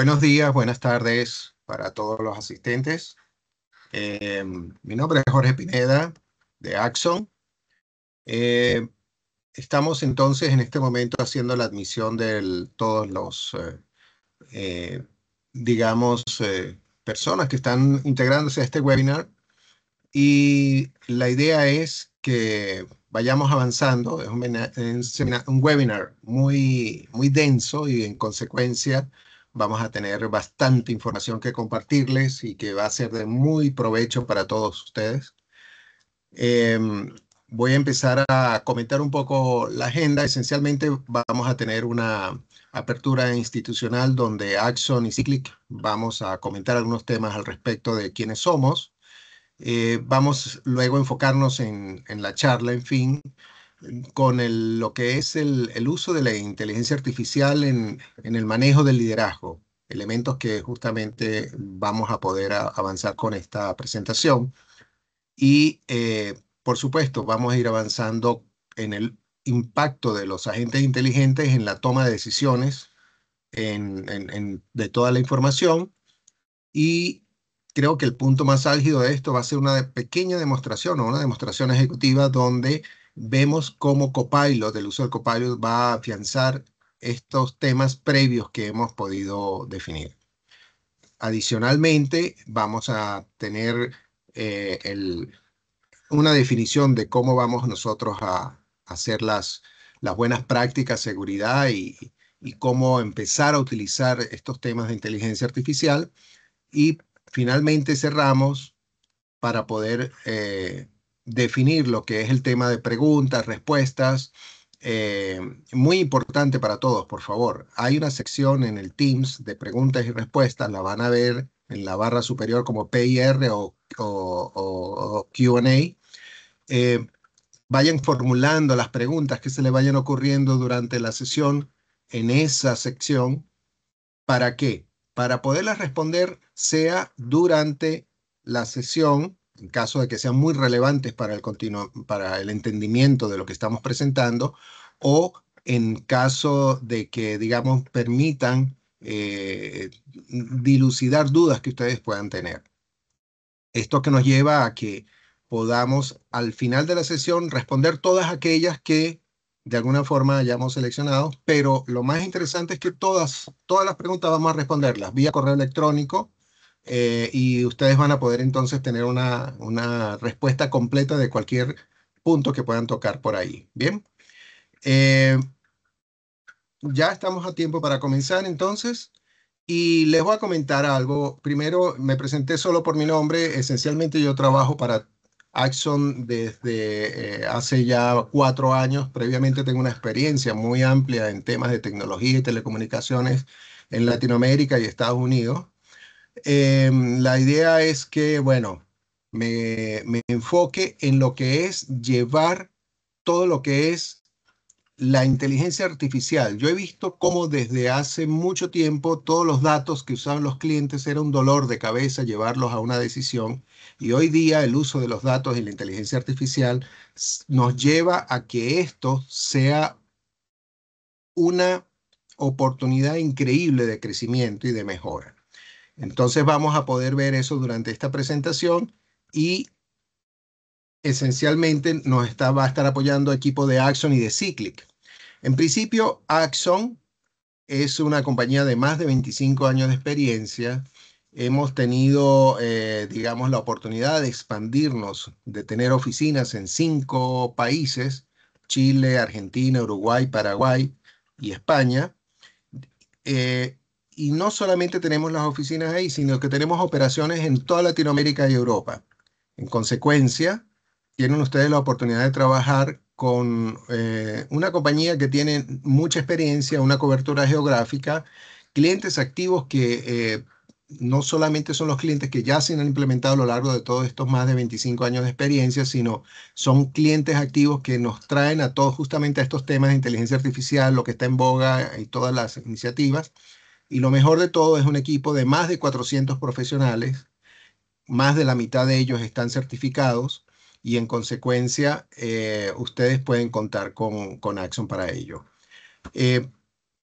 Buenos días, buenas tardes para todos los asistentes. Mi nombre es Jorge Pineda de Axon. Eh, Estamos entonces en este momento haciendo la admisión de todos los, eh, digamos, personas que están integrándose a este webinar. Y la idea es que vayamos avanzando. Es un webinar muy denso y en consecuencia vamos a tener bastante información que compartirles y que va a ser de muy provecho para todos ustedes. Voy a empezar a comentar un poco la agenda. Esencialmente vamos a tener una apertura institucional donde Axon y Cyclic vamos a comentar algunos temas al respecto de quiénes somos. Vamos luego a enfocarnos en la charla, en fin, con lo que es el uso de la inteligencia artificial en el manejo del liderazgo, elementos que justamente vamos a poder avanzar con esta presentación. Y, por supuesto, vamos a ir avanzando en el impacto de los agentes inteligentes en la toma de decisiones de toda la información. Y creo que el punto más álgido de esto va a ser una pequeña demostración o una demostración ejecutiva donde vemos cómo Copilot, el uso del Copilot va a afianzar estos temas previos que hemos podido definir. Adicionalmente, vamos a tener una definición de cómo vamos nosotros a hacer las buenas prácticas, seguridad y cómo empezar a utilizar estos temas de inteligencia artificial. Y finalmente cerramos para poder definir lo que es el tema de preguntas, respuestas. Muy importante para todos, por favor. Hay una sección en el Teams de preguntas y respuestas, la van a ver en la barra superior como PIR o Q&A. Vayan formulando las preguntas que se les vayan ocurriendo durante la sesión en esa sección. ¿Para qué? Para poderlas responder sea durante la sesión, en caso de que sean muy relevantes para para el entendimiento de lo que estamos presentando, o en caso de que, digamos, permitan dilucidar dudas que ustedes puedan tener. Esto que nos lleva a que podamos al final de la sesión responder todas aquellas que de alguna forma hayamos seleccionado, pero lo más interesante es que todas las preguntas vamos a responderlas vía correo electrónico, y ustedes van a poder entonces tener una respuesta completa de cualquier punto que puedan tocar por ahí. Bien. Eh, ya estamos a tiempo para comenzar entonces. Y les voy a comentar algo. Primero, me presenté solo por mi nombre. Esencialmente yo trabajo para Axon desde hace ya 4 años. Previamente tengo una experiencia muy amplia en temas de tecnología y telecomunicaciones en Latinoamérica y Estados Unidos. La idea es que, bueno, me enfoque en lo que es llevar todo lo que es la inteligencia artificial. Yo he visto cómo desde hace mucho tiempo todos los datos que usaban los clientes era un dolor de cabeza llevarlos a una decisión, y hoy día el uso de los datos y la inteligencia artificial nos lleva a que esto sea una oportunidad increíble de crecimiento y de mejora. Entonces vamos a poder ver eso durante esta presentación y esencialmente va a estar apoyando equipo de Axon y de Cyclic. En principio, Axon es una compañía de más de 25 años de experiencia. Hemos tenido, digamos, la oportunidad de expandirnos, de tener oficinas en 5 países: Chile, Argentina, Uruguay, Paraguay y España. Eh, y no solamente tenemos las oficinas ahí, sino que tenemos operaciones en toda Latinoamérica y Europa. En consecuencia, tienen ustedes la oportunidad de trabajar con una compañía que tiene mucha experiencia, una cobertura geográfica, clientes activos que no solamente son los clientes que ya se han implementado a lo largo de todos estos más de 25 años de experiencia, sino son clientes activos que nos traen a todos justamente a estos temas de inteligencia artificial, lo que está en boga y todas las iniciativas. Y lo mejor de todo es un equipo de más de 400 profesionales. Más de la mitad de ellos están certificados y en consecuencia ustedes pueden contar con Axon para ello. Eh,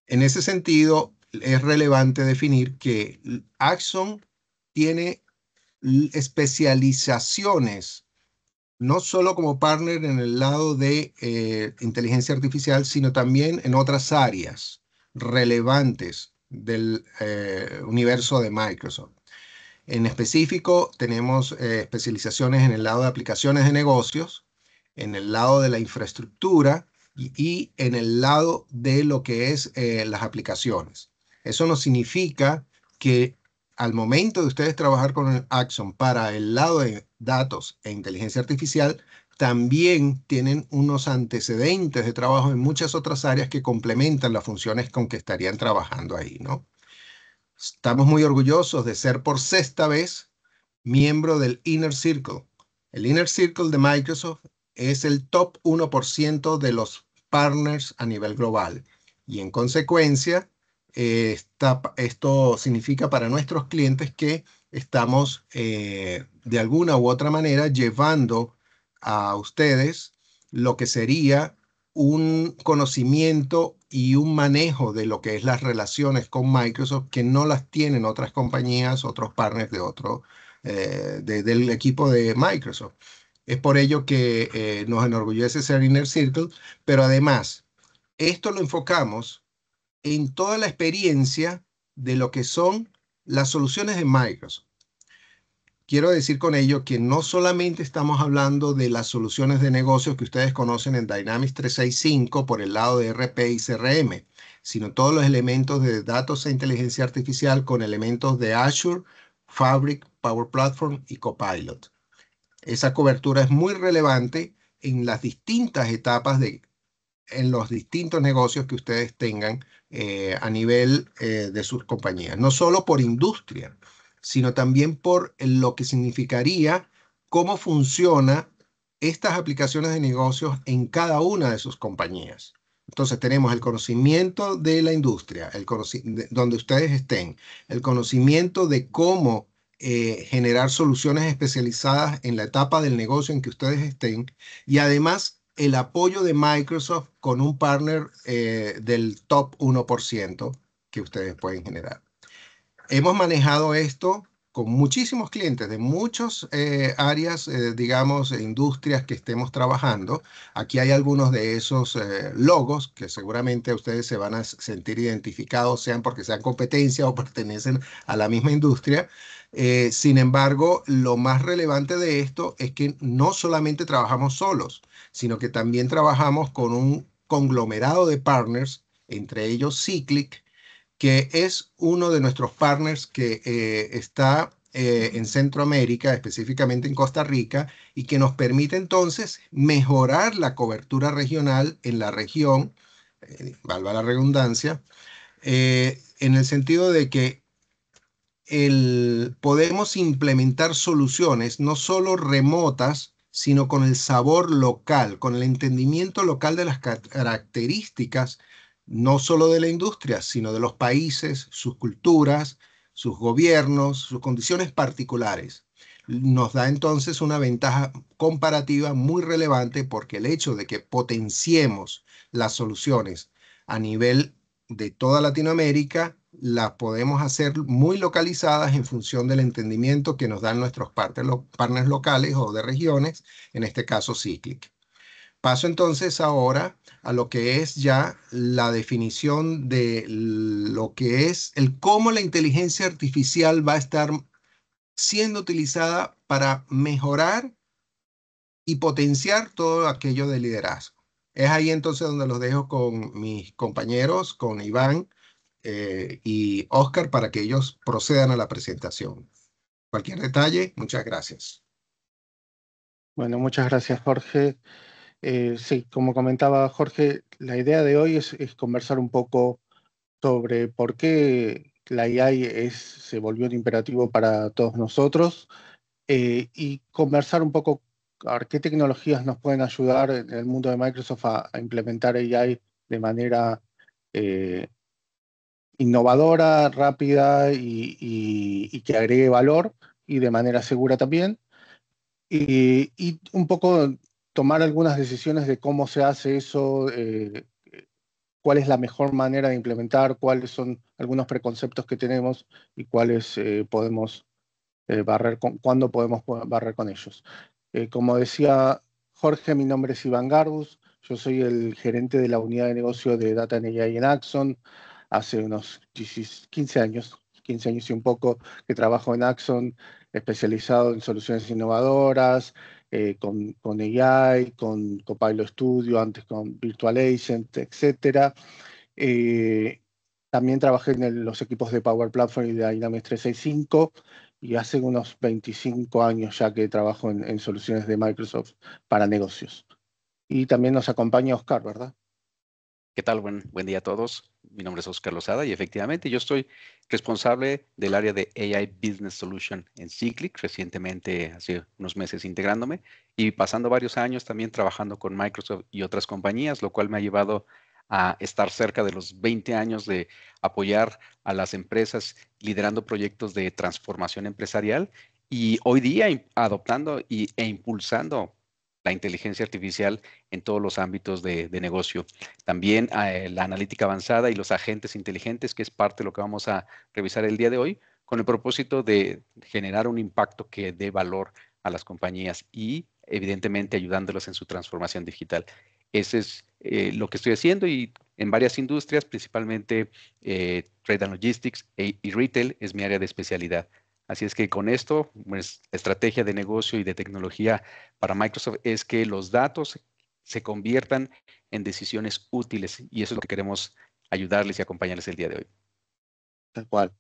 en ese sentido, es relevante definir que Axon tiene especializaciones, no solo como partner en el lado de inteligencia artificial, sino también en otras áreas relevantes del universo de Microsoft. En específico, tenemos especializaciones en el lado de aplicaciones de negocios, en el lado de la infraestructura y en el lado de lo que es las aplicaciones. Eso no significa que al momento de ustedes trabajar con el Axon para el lado de datos e inteligencia artificial, también tienen unos antecedentes de trabajo en muchas otras áreas que complementan las funciones con que estarían trabajando ahí, ¿no? Estamos muy orgullosos de ser por sexta vez miembro del Inner Circle. El Inner Circle de Microsoft es el top 1% de los partners a nivel global. Y en consecuencia, esto significa para nuestros clientes que estamos de alguna u otra manera llevando a ustedes lo que sería un conocimiento y un manejo de lo que es las relaciones con Microsoft que no las tienen otras compañías, otros partners de otro del equipo de Microsoft. Es por ello que nos enorgullece ser Inner Circle, pero además, esto lo enfocamos en toda la experiencia de lo que son las soluciones de Microsoft. Quiero decir con ello que no solamente estamos hablando de las soluciones de negocios que ustedes conocen en Dynamics 365 por el lado de RP y CRM, sino todos los elementos de datos e inteligencia artificial con elementos de Azure, Fabric, Power Platform y Copilot. Esa cobertura es muy relevante en las distintas etapas en los distintos negocios que ustedes tengan a nivel de sus compañías, no solo por industria, sino también por lo que significaría cómo funciona estas aplicaciones de negocios en cada una de sus compañías. Entonces tenemos el conocimiento de la industria, donde ustedes estén, el conocimiento de cómo generar soluciones especializadas en la etapa del negocio en que ustedes estén y además el apoyo de Microsoft con un partner del top 1% que ustedes pueden generar. Hemos manejado esto con muchísimos clientes de muchas áreas, digamos, industrias que estemos trabajando. Aquí hay algunos de esos logos que seguramente ustedes se van a sentir identificados, sean porque sean competencia o pertenecen a la misma industria. Sin embargo, lo más relevante de esto es que no solamente trabajamos solos, sino que también trabajamos con un conglomerado de partners, entre ellos Cyclic, que es uno de nuestros partners que está en Centroamérica, específicamente en Costa Rica, y que nos permite entonces mejorar la cobertura regional en la región, valga la redundancia, en el sentido de que podemos implementar soluciones no solo remotas, sino con el sabor local, con el entendimiento local de las características, no solo de la industria, sino de los países, sus culturas, sus gobiernos, sus condiciones particulares. Nos da entonces una ventaja comparativa muy relevante porque el hecho de que potenciemos las soluciones a nivel de toda Latinoamérica, las podemos hacer muy localizadas en función del entendimiento que nos dan nuestros partners locales o de regiones, en este caso Cyclic. Paso entonces ahora a lo que es ya la definición de lo que es el cómo la inteligencia artificial va a estar siendo utilizada para mejorar y potenciar todo aquello de liderazgo. Es ahí entonces donde los dejo con mis compañeros, con Iván y Oscar, para que ellos procedan a la presentación. Cualquier detalle, muchas gracias. Bueno, muchas gracias, Jorge. Sí, como comentaba Jorge, la idea de hoy es conversar un poco sobre por qué la AI se volvió un imperativo para todos nosotros y conversar un poco a ver, qué tecnologías nos pueden ayudar en el mundo de Microsoft a implementar AI de manera eh, innovadora, rápida y que agregue valor y de manera segura también. Y un poco tomar algunas decisiones de cómo se hace eso, cuál es la mejor manera de implementar, cuáles son algunos preconceptos que tenemos y cuáles podemos barrer cuándo podemos barrer con ellos. Como decía Jorge, mi nombre es Iván Garbus, yo soy el gerente de la unidad de negocio de Data and AI en Axon. Hace unos 15 años y un poco que trabajo en Axon, especializado en soluciones innovadoras, con AI, con Copilot Studio, antes con Virtual Agent, etcétera. Eh, También trabajé en los equipos de Power Platform y de Dynamics 365 y hace unos 25 años ya que trabajo en soluciones de Microsoft para negocios. Y también nos acompaña Oscar, ¿verdad? ¿Qué tal? Buen día a todos. Mi nombre es Oscar Lozada y efectivamente yo estoy responsable del área de AI Business Solution en Cyclic, recientemente hace unos meses integrándome y pasando varios años también trabajando con Microsoft y otras compañías, lo cual me ha llevado a estar cerca de los 20 años de apoyar a las empresas liderando proyectos de transformación empresarial y hoy día adoptando e impulsando la inteligencia artificial en todos los ámbitos de negocio. También la analítica avanzada y los agentes inteligentes, que es parte de lo que vamos a revisar el día de hoy, con el propósito de generar un impacto que dé valor a las compañías y evidentemente ayudándolos en su transformación digital. Ese es lo que estoy haciendo y en varias industrias, principalmente Trade and Logistics y Retail es mi área de especialidad. Así es que con esto, pues, la estrategia de negocio y de tecnología para Microsoft es que los datos se conviertan en decisiones útiles y eso es lo que queremos ayudarles y acompañarles el día de hoy. Tal cual.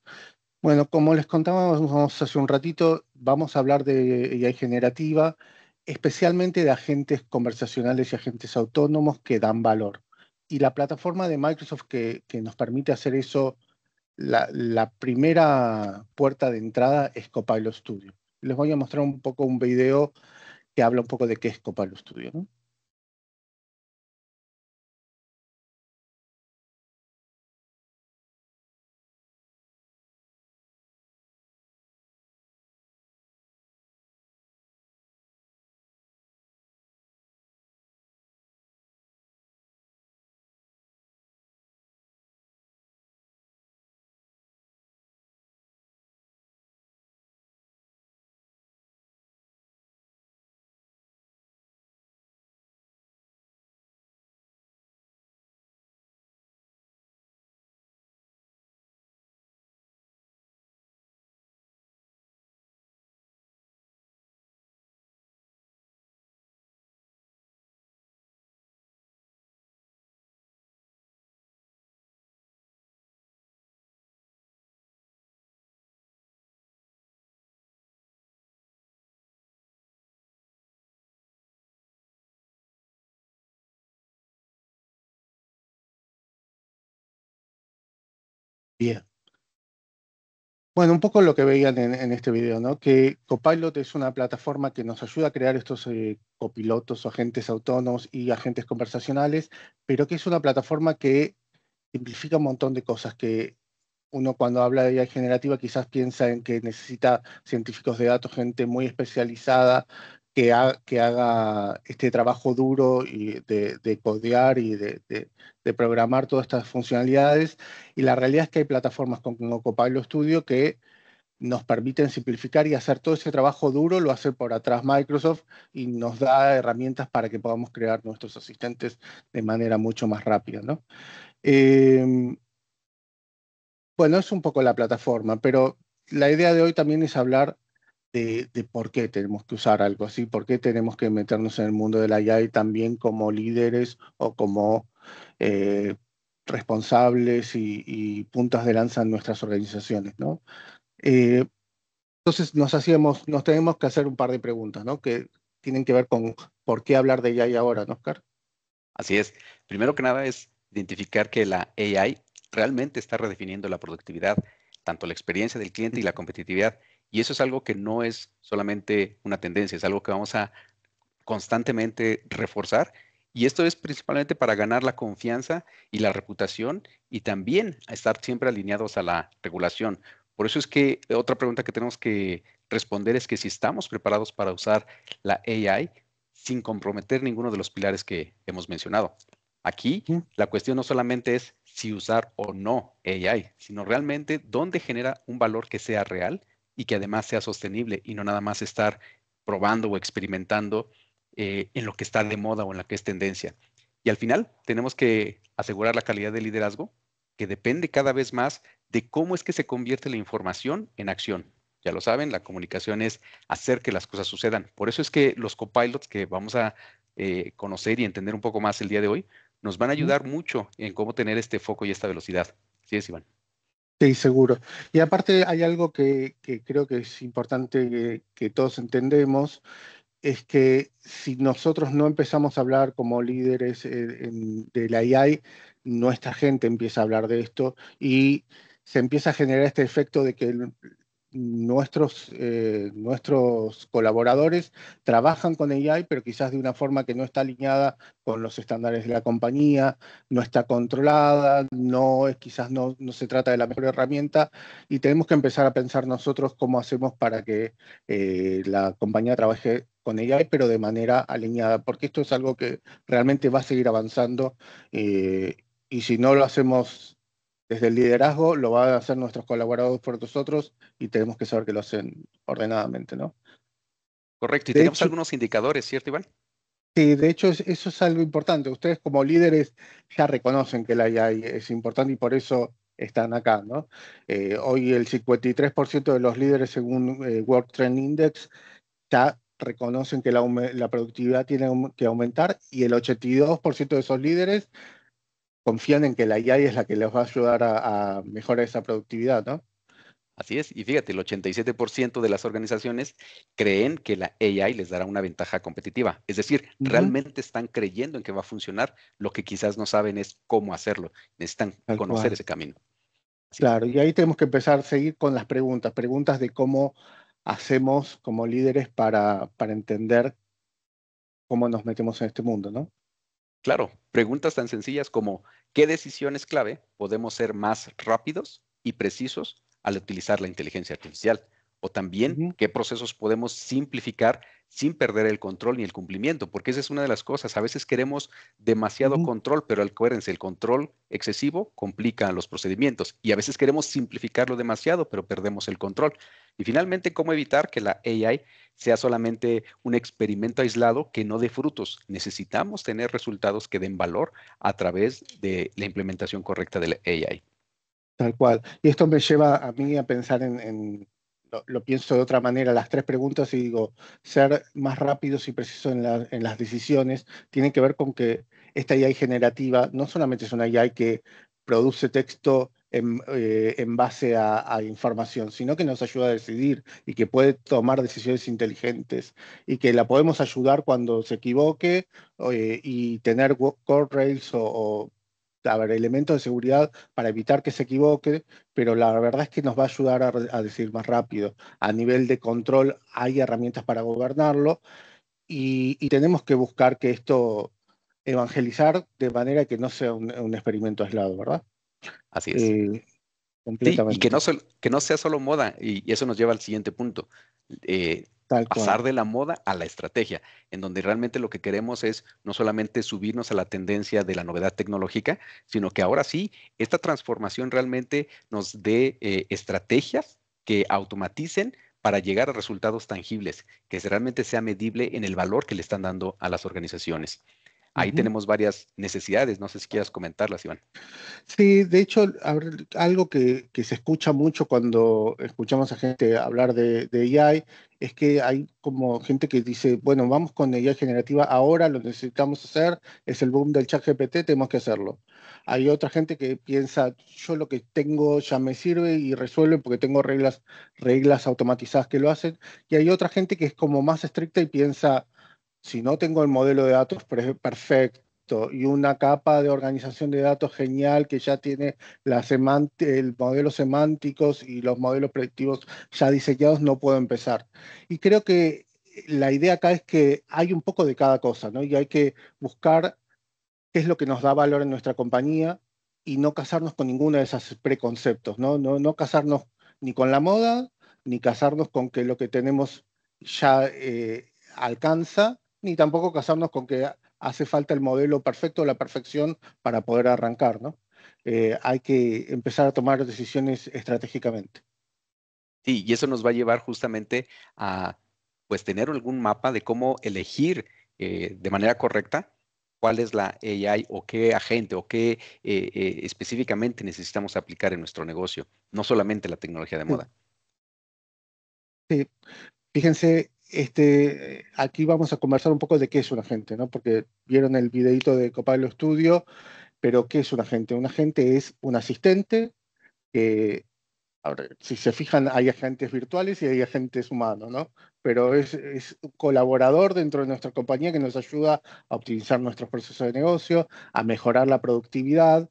Bueno, como les contábamos hace un ratito, vamos a hablar de AI generativa, especialmente de agentes conversacionales y agentes autónomos que dan valor. Y la plataforma de Microsoft que nos permite hacer eso, la primera puerta de entrada es Copilot Studio. Les voy a mostrar un poco un video que habla un poco de qué es Copilot Studio, ¿no? Bien. Bueno, un poco lo que veían en este video, ¿no? Que Copilot es una plataforma que nos ayuda a crear estos copilotos o agentes autónomos y agentes conversacionales, pero que es una plataforma que simplifica un montón de cosas que uno cuando habla de IA generativa quizás piensa en que necesita científicos de datos, gente muy especializada que haga este trabajo duro y de codear y de programar todas estas funcionalidades. Y la realidad es que hay plataformas como Copilot Studio que nos permiten simplificar y hacer todo ese trabajo duro, lo hace por atrás Microsoft y nos da herramientas para que podamos crear nuestros asistentes de manera mucho más rápida, ¿no? Eh, bueno, es un poco la plataforma, pero la idea de hoy también es hablar de por qué tenemos que usar algo así, por qué tenemos que meternos en el mundo de la AI también como líderes o como eh, responsables y puntas de lanza en nuestras organizaciones, ¿no? Eh, entonces nos tenemos que hacer un par de preguntas, ¿no? Que tienen que ver con por qué hablar de AI ahora, ¿no, Oscar? Así es. Primero que nada es identificar que la AI realmente está redefiniendo la productividad, tanto la experiencia del cliente y la competitividad. Y eso es algo que no es solamente una tendencia, es algo que vamos a constantemente reforzar. Y esto es principalmente para ganar la confianza y la reputación y también a estar siempre alineados a la regulación. Por eso es que otra pregunta que tenemos que responder es que si estamos preparados para usar la AI sin comprometer ninguno de los pilares que hemos mencionado. Aquí la cuestión no solamente es si usar o no AI, sino realmente dónde genera un valor que sea real y que además sea sostenible y no nada más estar probando o experimentando en lo que está de moda o en la que es tendencia. Y al final tenemos que asegurar la calidad del liderazgo, que depende cada vez más de cómo es que se convierte la información en acción. Ya lo saben, la comunicación es hacer que las cosas sucedan. Por eso es que los copilots que vamos a conocer y entender un poco más el día de hoy, nos van a ayudar mucho en cómo tener este foco y esta velocidad. ¿Sí es, Iván? Sí, seguro. Y aparte hay algo que creo que es importante que todos entendemos, es que si nosotros no empezamos a hablar como líderes de la AI, nuestra gente empieza a hablar de esto y se empieza a generar este efecto de que nuestros colaboradores trabajan con AI, pero quizás de una forma que no está alineada con los estándares de la compañía, no está controlada, quizás no se trata de la mejor herramienta, y tenemos que empezar a pensar nosotros cómo hacemos para que la compañía trabaje con AI, pero de manera alineada, porque esto es algo que realmente va a seguir avanzando, y si no lo hacemos desde el liderazgo, lo van a hacer nuestros colaboradores por nosotros y tenemos que saber que lo hacen ordenadamente, ¿no? Correcto. Y De tenemos hecho, algunos indicadores, ¿cierto, Iván? sí, de hecho eso es algo importante. Ustedes como líderes ya reconocen que la AI es importante y por eso están acá, ¿no? Hoy el 53% de los líderes según World Trend Index ya reconocen que la productividad tiene que aumentar y el 82% de esos líderes confían en que la AI es la que les va a ayudar a mejorar esa productividad, ¿no? Así es. Y fíjate, el 87% de las organizaciones creen que la AI les dará una ventaja competitiva. Es decir, Ujú. realmente están creyendo en que va a funcionar. Lo que quizás no saben es cómo hacerlo. Necesitan Tal conocer cual. ese camino. Así es. Claro, y ahí tenemos que empezar a seguir con las preguntas de cómo hacemos como líderes para entender cómo nos metemos en este mundo, ¿no? Claro, preguntas tan sencillas como ¿qué decisiones clave podemos ser más rápidos y precisos al utilizar la inteligencia artificial? O también, Ujú, ¿qué procesos podemos simplificar sin perder el control ni el cumplimiento? Porque esa es una de las cosas. A veces queremos demasiado ujú. control, pero acuérdense, el control excesivo complica los procedimientos. Y a veces queremos simplificarlo demasiado, pero perdemos el control. Y finalmente, ¿cómo evitar que la AI sea solamente un experimento aislado que no dé frutos? Necesitamos tener resultados que den valor a través de la implementación correcta de la AI. Tal cual. Y esto me lleva a mí a pensar lo pienso de otra manera, las tres preguntas y digo, ser más rápidos y precisos en las decisiones tiene que ver con que esta AI generativa no solamente es una AI que produce texto en base a información, sino que nos ayuda a decidir y que puede tomar decisiones inteligentes y que la podemos ayudar cuando se equivoque, y tener core rails o a ver, elementos de seguridad para evitar que se equivoque, pero la verdad es que nos va a ayudar a decidir más rápido. A nivel de control hay herramientas para gobernarlo y tenemos que buscar que esto evangelizar de manera que no sea un experimento aislado, ¿verdad? Así es. Eh, Sí, y Completamente, que no sea solo moda, y eso nos lleva al siguiente punto. eh, tal cual. Pasar de la moda a la estrategia, en donde realmente lo que queremos es no solamente subirnos a la tendencia de la novedad tecnológica, sino que ahora sí, esta transformación realmente nos dé estrategias que automaticen para llegar a resultados tangibles, que realmente sea medible en el valor que le están dando a las organizaciones. Ahí Ujú. tenemos varias necesidades, no sé si quieras comentarlas, Iván. Sí, de hecho, algo que se escucha mucho cuando escuchamos a gente hablar de AI es que hay como gente que dice, bueno, vamos con AI generativa ahora, lo necesitamos hacer, es el boom del chat GPT, tenemos que hacerlo. Hay otra gente que piensa, yo lo que tengo ya me sirve y resuelve porque tengo reglas automatizadas que lo hacen. Y hay otra gente que es como más estricta y piensa, si no tengo el modelo de datos perfecto y una capa de organización de datos genial que ya tiene el modelo semánticos y los modelos predictivos ya diseñados, no puedo empezar. Y creo que la idea acá es que hay un poco de cada cosa, ¿no? Y hay que buscar qué es lo que nos da valor en nuestra compañía y no casarnos con ninguno de esos preconceptos, ¿no? No casarnos ni con la moda, ni casarnos con que lo que tenemos ya alcanza, ni tampoco casarnos con que hace falta el modelo perfecto, la perfección para poder arrancar, ¿no? Hay que empezar a tomar decisiones estratégicamente. Sí, y eso nos va a llevar justamente a pues tener algún mapa de cómo elegir de manera correcta cuál es la AI o qué agente o qué específicamente necesitamos aplicar en nuestro negocio, no solamente la tecnología de Sí, moda. sí. Fíjense, aquí vamos a conversar un poco de qué es un agente, ¿no? Porque vieron el videito de Copilot Studio, pero ¿qué es un agente? Un agente es un asistente que, ahora, si se fijan, hay agentes virtuales y hay agentes humanos, ¿no? Pero es un colaborador dentro de nuestra compañía que nos ayuda a optimizar nuestros procesos de negocio, a mejorar la productividad,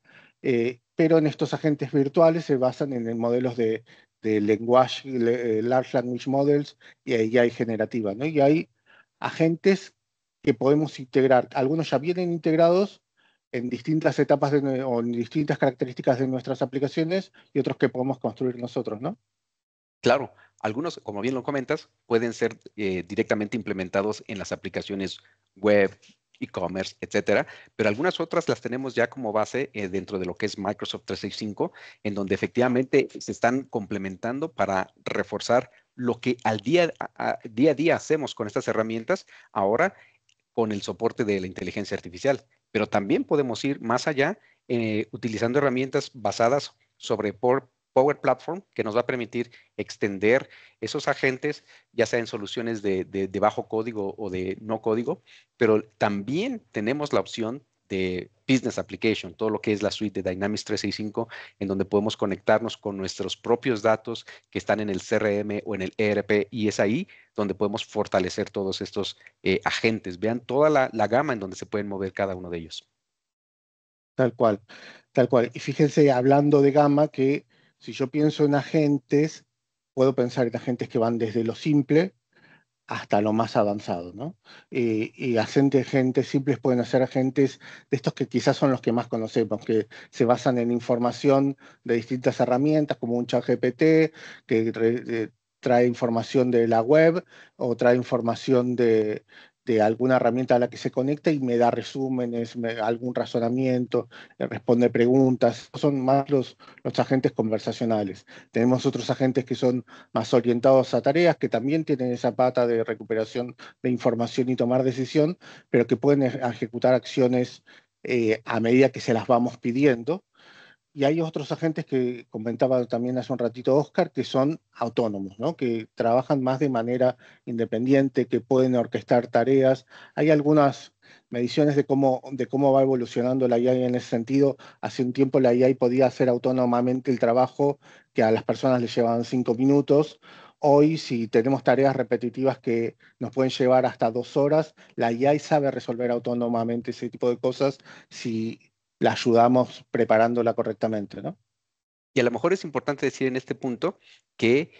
pero en estos agentes virtuales se basan en modelos de lenguaje, large language models y AI generativa, ¿no? Y hay agentes que podemos integrar. Algunos ya vienen integrados en distintas etapas o en distintas características de nuestras aplicaciones y otros que podemos construir nosotros, ¿no? Claro, algunos, como bien lo comentas, pueden ser directamente implementados en las aplicaciones web, e-commerce, etcétera, pero algunas otras las tenemos ya como base dentro de lo que es Microsoft 365, en donde efectivamente se están complementando para reforzar lo que al día a día hacemos con estas herramientas, ahora con el soporte de la inteligencia artificial. Pero también podemos ir más allá utilizando herramientas basadas sobre Power Platform, que nos va a permitir extender esos agentes, ya sea en soluciones de bajo código o de no código, pero también tenemos la opción de Business Application, todo lo que es la suite de Dynamics 365, en donde podemos conectarnos con nuestros propios datos que están en el CRM o en el ERP, y es ahí donde podemos fortalecer todos estos agentes. Vean toda la gama en donde se pueden mover cada uno de ellos. Tal cual, tal cual. Y fíjense, hablando de gama, que si yo pienso en agentes, puedo pensar en agentes que van desde lo simple hasta lo más avanzado, ¿no? Y agentes simples pueden ser agentes de estos que quizás son los que más conocemos, que se basan en información de distintas herramientas, como un chat GPT, que trae información de la web o trae información de alguna herramienta a la que se conecta y me da resúmenes, algún razonamiento, responde preguntas. Son más los agentes conversacionales. Tenemos otros agentes que son más orientados a tareas, que también tienen esa pata de recuperación de información y tomar decisión, pero que pueden ejecutar acciones a medida que se las vamos pidiendo. Y hay otros agentes que comentaba también hace un ratito Oscar, que son autónomos, ¿no? Que trabajan más de manera independiente, que pueden orquestar tareas. Hay algunas mediciones de cómo va evolucionando la AI en ese sentido. Hace un tiempo la AI podía hacer autónomamente el trabajo que a las personas les llevaban 5 minutos. Hoy, si tenemos tareas repetitivas que nos pueden llevar hasta 2 horas, la AI sabe resolver autónomamente ese tipo de cosas si la ayudamos preparándola correctamente, ¿no? Y a lo mejor es importante decir en este punto que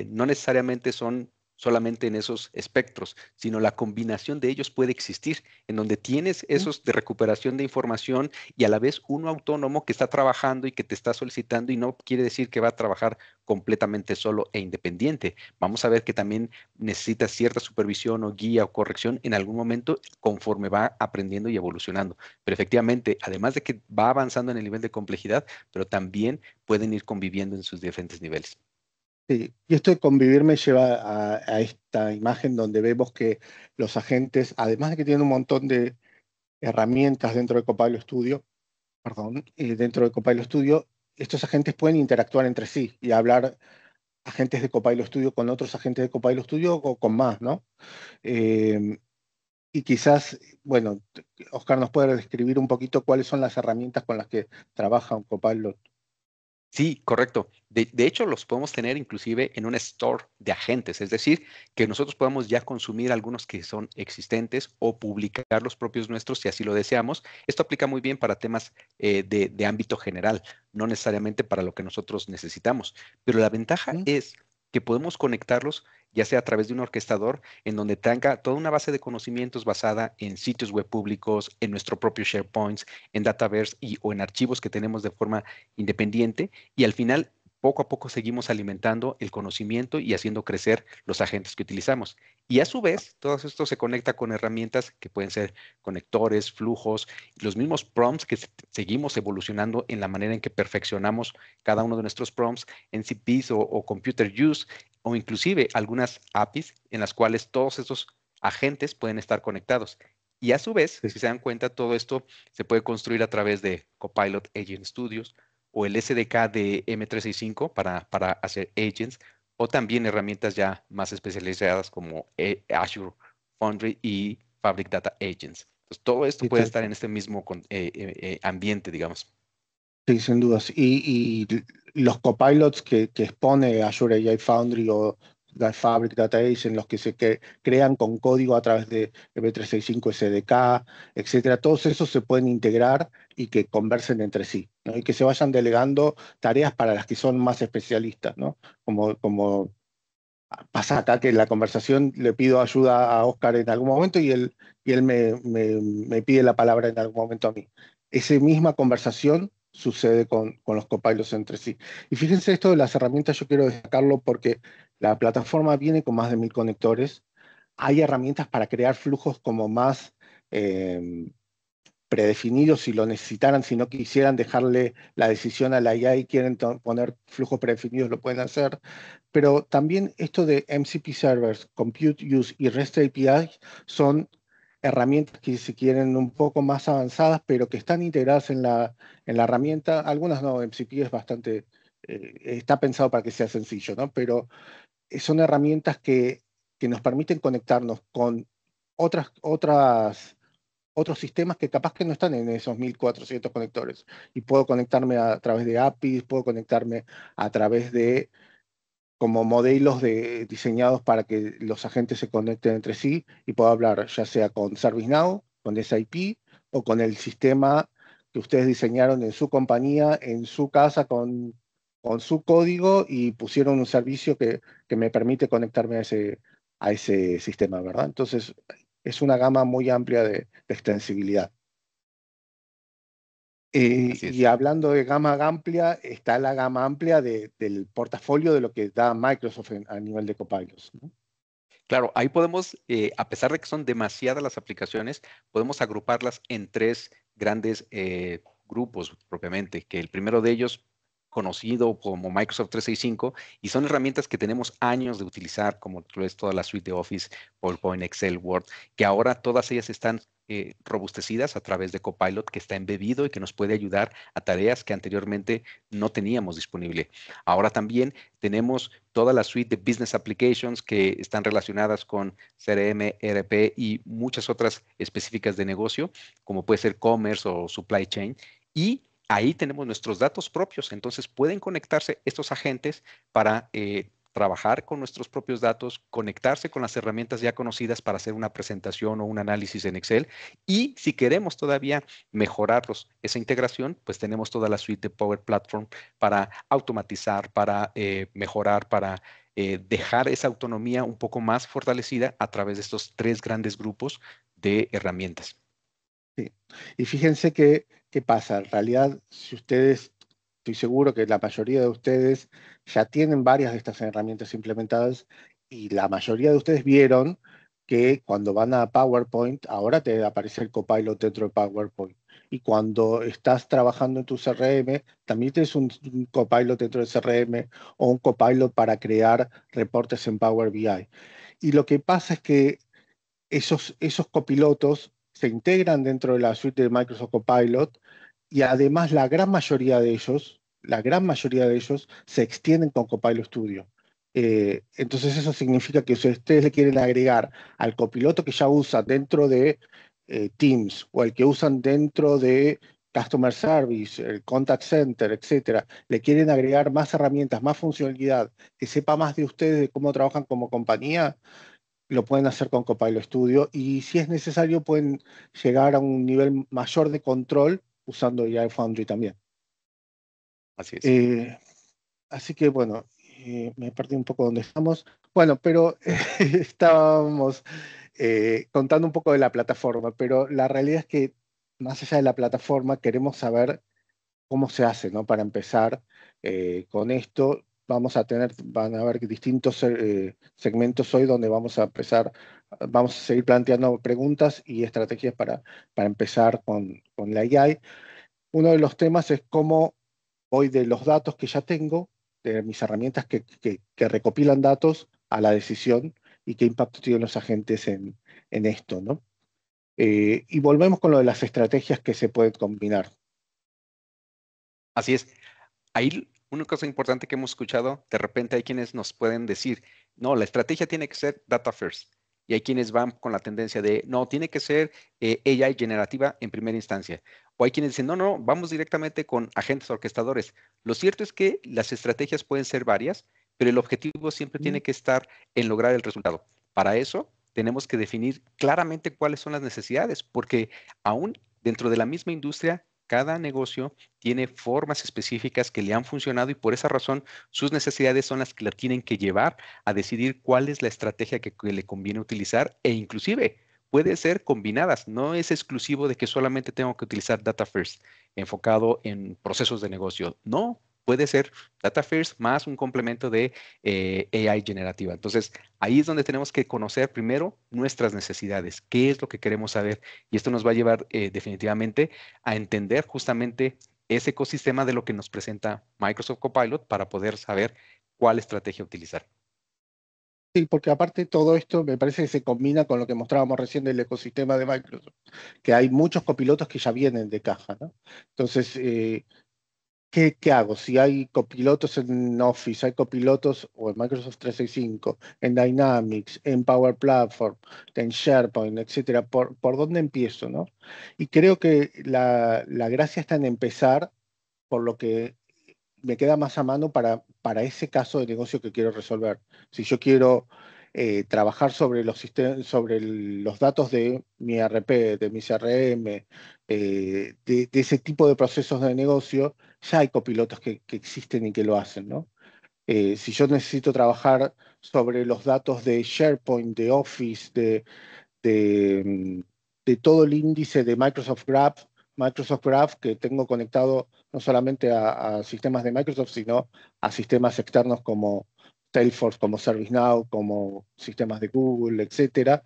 no necesariamente son solamente en esos espectros, sino la combinación de ellos puede existir, en donde tienes ¿Mm? esos de recuperación de información y a la vez uno autónomo que está trabajando y que te está solicitando, y no quiere decir que va a trabajar completamente solo e independiente. Vamos a ver que también necesita cierta supervisión o guía o corrección en algún momento conforme va aprendiendo y evolucionando. Pero efectivamente, además de que va avanzando en el nivel de complejidad, pero también pueden ir conviviendo en sus diferentes niveles. Sí, y esto de convivir me lleva a esta imagen donde vemos que los agentes, además de que tienen un montón de herramientas dentro de Copilot Studio, perdón, dentro de Copilot Studio, estos agentes pueden interactuar entre sí y hablar agentes de Copilot Studio con otros agentes de Copilot Studio o con más, ¿no? Eh, y quizás, bueno, Oscar nos puede describir un poquito cuáles son las herramientas con las que trabaja un Copilot. Sí, correcto. De hecho, los podemos tener inclusive en un store de agentes, es decir, que nosotros podamos ya consumir algunos que son existentes o publicar los propios nuestros si así lo deseamos. Esto aplica muy bien para temas de ámbito general, no necesariamente para lo que nosotros necesitamos. Pero la ventaja ¿Mm? es que podemos conectarlos ya sea a través de un orquestador en donde tenga toda una base de conocimientos basada en sitios web públicos, en nuestro propio SharePoint, en Dataverse o en archivos que tenemos de forma independiente, y al final poco a poco seguimos alimentando el conocimiento y haciendo crecer los agentes que utilizamos. Y a su vez, todo esto se conecta con herramientas que pueden ser conectores, flujos, los mismos prompts que seguimos evolucionando en la manera en que perfeccionamos cada uno de nuestros prompts, NCPs o Computer Use, o inclusive algunas APIs en las cuales todos estos agentes pueden estar conectados. Y a su vez, si se dan cuenta, todo esto se puede construir a través de Copilot Agent Studios o el SDK de M365 para hacer agents, o también herramientas ya más especializadas como Azure Foundry y Fabric Data Agents. Entonces, todo esto Sí, puede tal estar cual. en este mismo ambiente, digamos. Sí, sin dudas. Y los copilots que expone Azure AI Foundry o Fabric Data Agents, en los que crean con código a través de M365 SDK, etcétera, todos esos se pueden integrar y que conversen entre sí, ¿no? Y que se vayan delegando tareas para las que son más especialistas, ¿no? Como pasa acá, que en la conversación le pido ayuda a Oscar en algún momento y él me pide la palabra en algún momento a mí. Esa misma conversación sucede con los copilots entre sí. Y fíjense, esto de las herramientas, yo quiero destacarlo porque la plataforma viene con más de 1000 conectores. Hay herramientas para crear flujos como más predefinidos si lo necesitaran, si no quisieran dejarle la decisión a la IA y quieren poner flujos predefinidos, lo pueden hacer. Pero también esto de MCP Servers, Compute Use y REST API son herramientas que se quieren un poco más avanzadas, pero que están integradas en la herramienta. Algunas no, MCP es bastante, está pensado para que sea sencillo, ¿no? Pero son herramientas que nos permiten conectarnos con otros sistemas que capaz que no están en esos 1400 conectores. Y puedo conectarme a través de APIs, puedo conectarme a través de como modelos diseñados para que los agentes se conecten entre sí y puedo hablar ya sea con ServiceNow, con SAP o con el sistema que ustedes diseñaron en su compañía, en su casa, con su código y pusieron un servicio que me permite conectarme a ese sistema, ¿verdad? Entonces, es una gama muy amplia de extensibilidad. Así Y es. hablando de gama amplia, está la gama amplia del portafolio de lo que da Microsoft a nivel de copilots, ¿no? Claro, ahí podemos, a pesar de que son demasiadas las aplicaciones, podemos agruparlas en tres grandes grupos propiamente, que el primero de ellos, conocido como Microsoft 365, y son herramientas que tenemos años de utilizar, como lo es toda la suite de Office, PowerPoint, Excel, Word, que ahora todas ellas están robustecidas a través de Copilot, que está embebido y que nos puede ayudar a tareas que anteriormente no teníamos disponible. Ahora también tenemos toda la suite de Business Applications que están relacionadas con CRM, ERP y muchas otras específicas de negocio, como puede ser Commerce o Supply Chain. Y ahí tenemos nuestros datos propios. Entonces pueden conectarse estos agentes para trabajar con nuestros propios datos, conectarse con las herramientas ya conocidas para hacer una presentación o un análisis en Excel. Y si queremos todavía mejorarlos, esa integración, pues tenemos toda la suite de Power Platform para automatizar, para mejorar, para dejar esa autonomía un poco más fortalecida a través de estos tres grandes grupos de herramientas. Sí. Y fíjense qué pasa. En realidad, si ustedes, estoy seguro que la mayoría de ustedes ya tienen varias de estas herramientas implementadas y la mayoría de ustedes vieron que cuando van a PowerPoint, ahora te aparece el Copilot dentro de PowerPoint. Y cuando estás trabajando en tu CRM, también tienes un Copilot dentro del CRM o un Copilot para crear reportes en Power BI. Y lo que pasa es que esos copilotos se integran dentro de la suite de Microsoft Copilot y además la gran mayoría de ellos se extienden con Copilot Studio. Entonces eso significa que si ustedes le quieren agregar al copiloto que ya usan dentro de Teams o el que usan dentro de Customer Service, el Contact Center, etcétera, le quieren agregar más herramientas, más funcionalidad, que sepa más de ustedes, de cómo trabajan como compañía, lo pueden hacer con Copilot Studio y si es necesario pueden llegar a un nivel mayor de control usando AI Foundry también. Así es. Eh, Así que bueno, me perdí un poco donde estamos. Bueno, pero estábamos contando un poco de la plataforma, pero la realidad es que más allá de la plataforma queremos saber cómo se hace, ¿no? Para empezar con esto. Van a haber distintos segmentos hoy donde vamos a seguir planteando preguntas y estrategias para empezar con la AI. Uno de los temas es cómo voy de los datos que ya tengo, de mis herramientas que recopilan datos, a la decisión y qué impacto tienen los agentes en esto, ¿no? Y volvemos con lo de las estrategias que se pueden combinar. Así es. Ahí una cosa importante que hemos escuchado, de repente hay quienes nos pueden decir, no, la estrategia tiene que ser data first. Y hay quienes van con la tendencia de, no, tiene que ser AI generativa en primera instancia. O hay quienes dicen, no, no, vamos directamente con agentes orquestadores. Lo cierto es que las estrategias pueden ser varias, pero el objetivo siempre tiene que estar en lograr el resultado. Para eso tenemos que definir claramente cuáles son las necesidades, porque aún dentro de la misma industria, cada negocio tiene formas específicas que le han funcionado y por esa razón sus necesidades son las que la tienen que llevar a decidir cuál es la estrategia que le conviene utilizar e inclusive puede ser combinadas. No es exclusivo de que solamente tengo que utilizar Data First enfocado en procesos de negocio. No, puede ser Data First más un complemento de AI generativa. Entonces, ahí es donde tenemos que conocer primero nuestras necesidades, qué es lo que queremos saber y esto nos va a llevar definitivamente a entender justamente ese ecosistema de lo que nos presenta Microsoft Copilot para poder saber cuál estrategia utilizar. Sí, porque aparte todo esto me parece que se combina con lo que mostrábamos recién del ecosistema de Microsoft, que hay muchos copilotos que ya vienen de caja, ¿no? Entonces, ¿qué hago? Si hay copilotos en Office, hay copilotos o en Microsoft 365, en Dynamics, en Power Platform, en SharePoint, etcétera, ¿por dónde empiezo, no? Y creo que la gracia está en empezar por lo que me queda más a mano para ese caso de negocio que quiero resolver. Si yo quiero trabajar sobre sobre los datos de mi RP, de mi CRM, de ese tipo de procesos de negocio, ya hay copilotos que existen y que lo hacen, ¿no? Si yo necesito trabajar sobre los datos de SharePoint, de Office, de todo el índice de Microsoft Graph que tengo conectado no solamente a sistemas de Microsoft, sino a sistemas externos como Salesforce, como ServiceNow, como sistemas de Google, etcétera.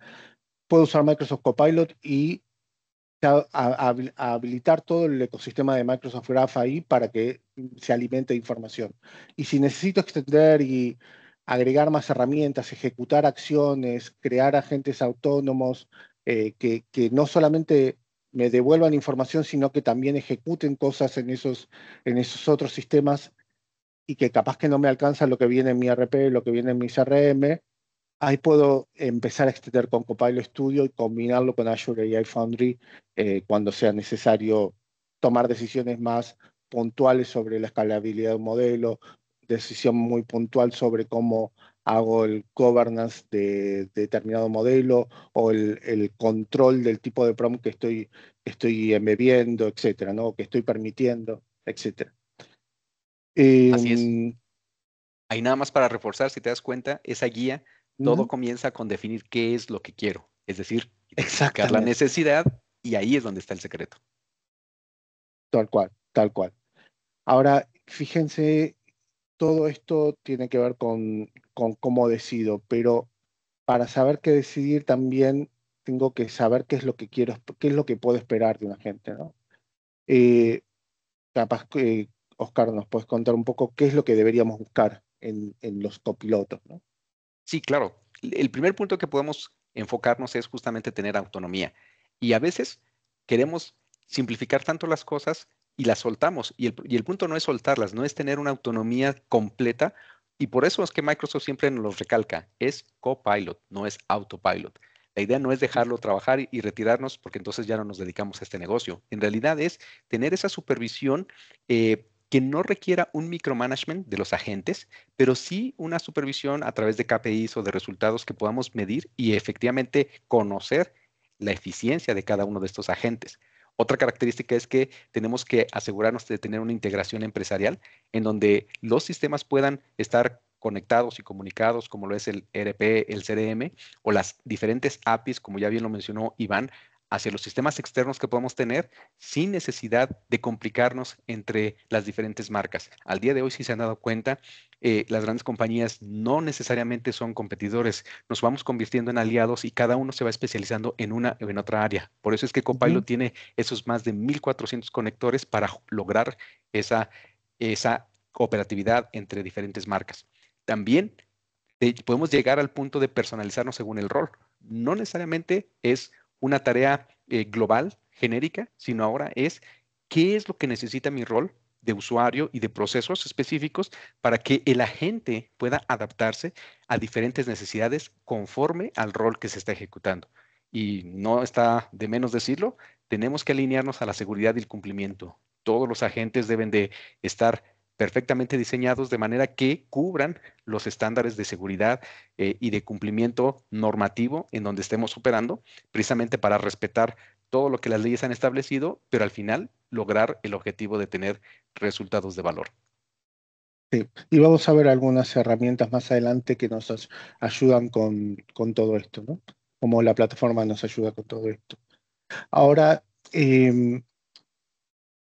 Puedo usar Microsoft Copilot y habilitar todo el ecosistema de Microsoft Graph ahí para que se alimente de información. Y si necesito extender y agregar más herramientas, ejecutar acciones, crear agentes autónomos que no solamente me devuelvan información, sino que también ejecuten cosas en esos otros sistemas y que capaz que no me alcanza lo que viene en mi RP, lo que viene en mi CRM, ahí puedo empezar a extender con Copilot Studio y combinarlo con Azure AI Foundry cuando sea necesario tomar decisiones más puntuales sobre la escalabilidad de un modelo, decisión muy puntual sobre cómo hago el governance de determinado modelo o el control del tipo de prompt que estoy embebiendo, etcétera, ¿no? Que estoy permitiendo, etcétera. Así es. Em, Ahí nada más para reforzar, si te das cuenta, esa guía, todo Ujú. comienza con definir qué es lo que quiero, es decir, identificar la Exactamente, necesidad y ahí es donde está el secreto. tal cual, tal cual. Ahora, fíjense, todo esto tiene que ver con cómo decido, pero para saber qué decidir también tengo que saber qué es lo que quiero, qué es lo que puedo esperar de una gente, ¿no? Eh, Capaz que, Oscar, nos puedes contar un poco qué es lo que deberíamos buscar en los copilotos, ¿no? Sí, claro. El primer punto que podemos enfocarnos es justamente tener autonomía. Y a veces queremos simplificar tanto las cosas y las soltamos. Y el punto no es soltarlas, no es tener una autonomía completa. Y por eso es que Microsoft siempre nos lo recalca. Es Copilot, no es Autopilot. La idea no es dejarlo trabajar y retirarnos porque entonces ya no nos dedicamos a este negocio. En realidad es tener esa supervisión que no requiera un micromanagement de los agentes, pero sí una supervisión a través de KPIs o de resultados que podamos medir y efectivamente conocer la eficiencia de cada uno de estos agentes. Otra característica es que tenemos que asegurarnos de tener una integración empresarial en donde los sistemas puedan estar conectados y comunicados, como lo es el ERP, el CRM o las diferentes APIs, como ya bien lo mencionó Iván, hacia los sistemas externos que podemos tener sin necesidad de complicarnos entre las diferentes marcas. Al día de hoy, si se han dado cuenta, las grandes compañías no necesariamente son competidores, nos vamos convirtiendo en aliados y cada uno se va especializando en una o en otra área. Por eso es que Copilot tiene esos más de 1,400 conectores para lograr esa operatividad entre diferentes marcas. También podemos llegar al punto de personalizarnos según el rol. No necesariamente es una tarea global, genérica, sino ahora es qué es lo que necesita mi rol de usuario y de procesos específicos para que el agente pueda adaptarse a diferentes necesidades conforme al rol que se está ejecutando. Y no está de menos decirlo, tenemos que alinearnos a la seguridad y el cumplimiento. Todos los agentes deben de estar perfectamente diseñados de manera que cubran los estándares de seguridad y de cumplimiento normativo en donde estemos operando, precisamente para respetar todo lo que las leyes han establecido, pero al final lograr el objetivo de tener resultados de valor. Sí, y vamos a ver algunas herramientas más adelante que nos ayudan con todo esto, ¿no? Como la plataforma nos ayuda con todo esto. Ahora,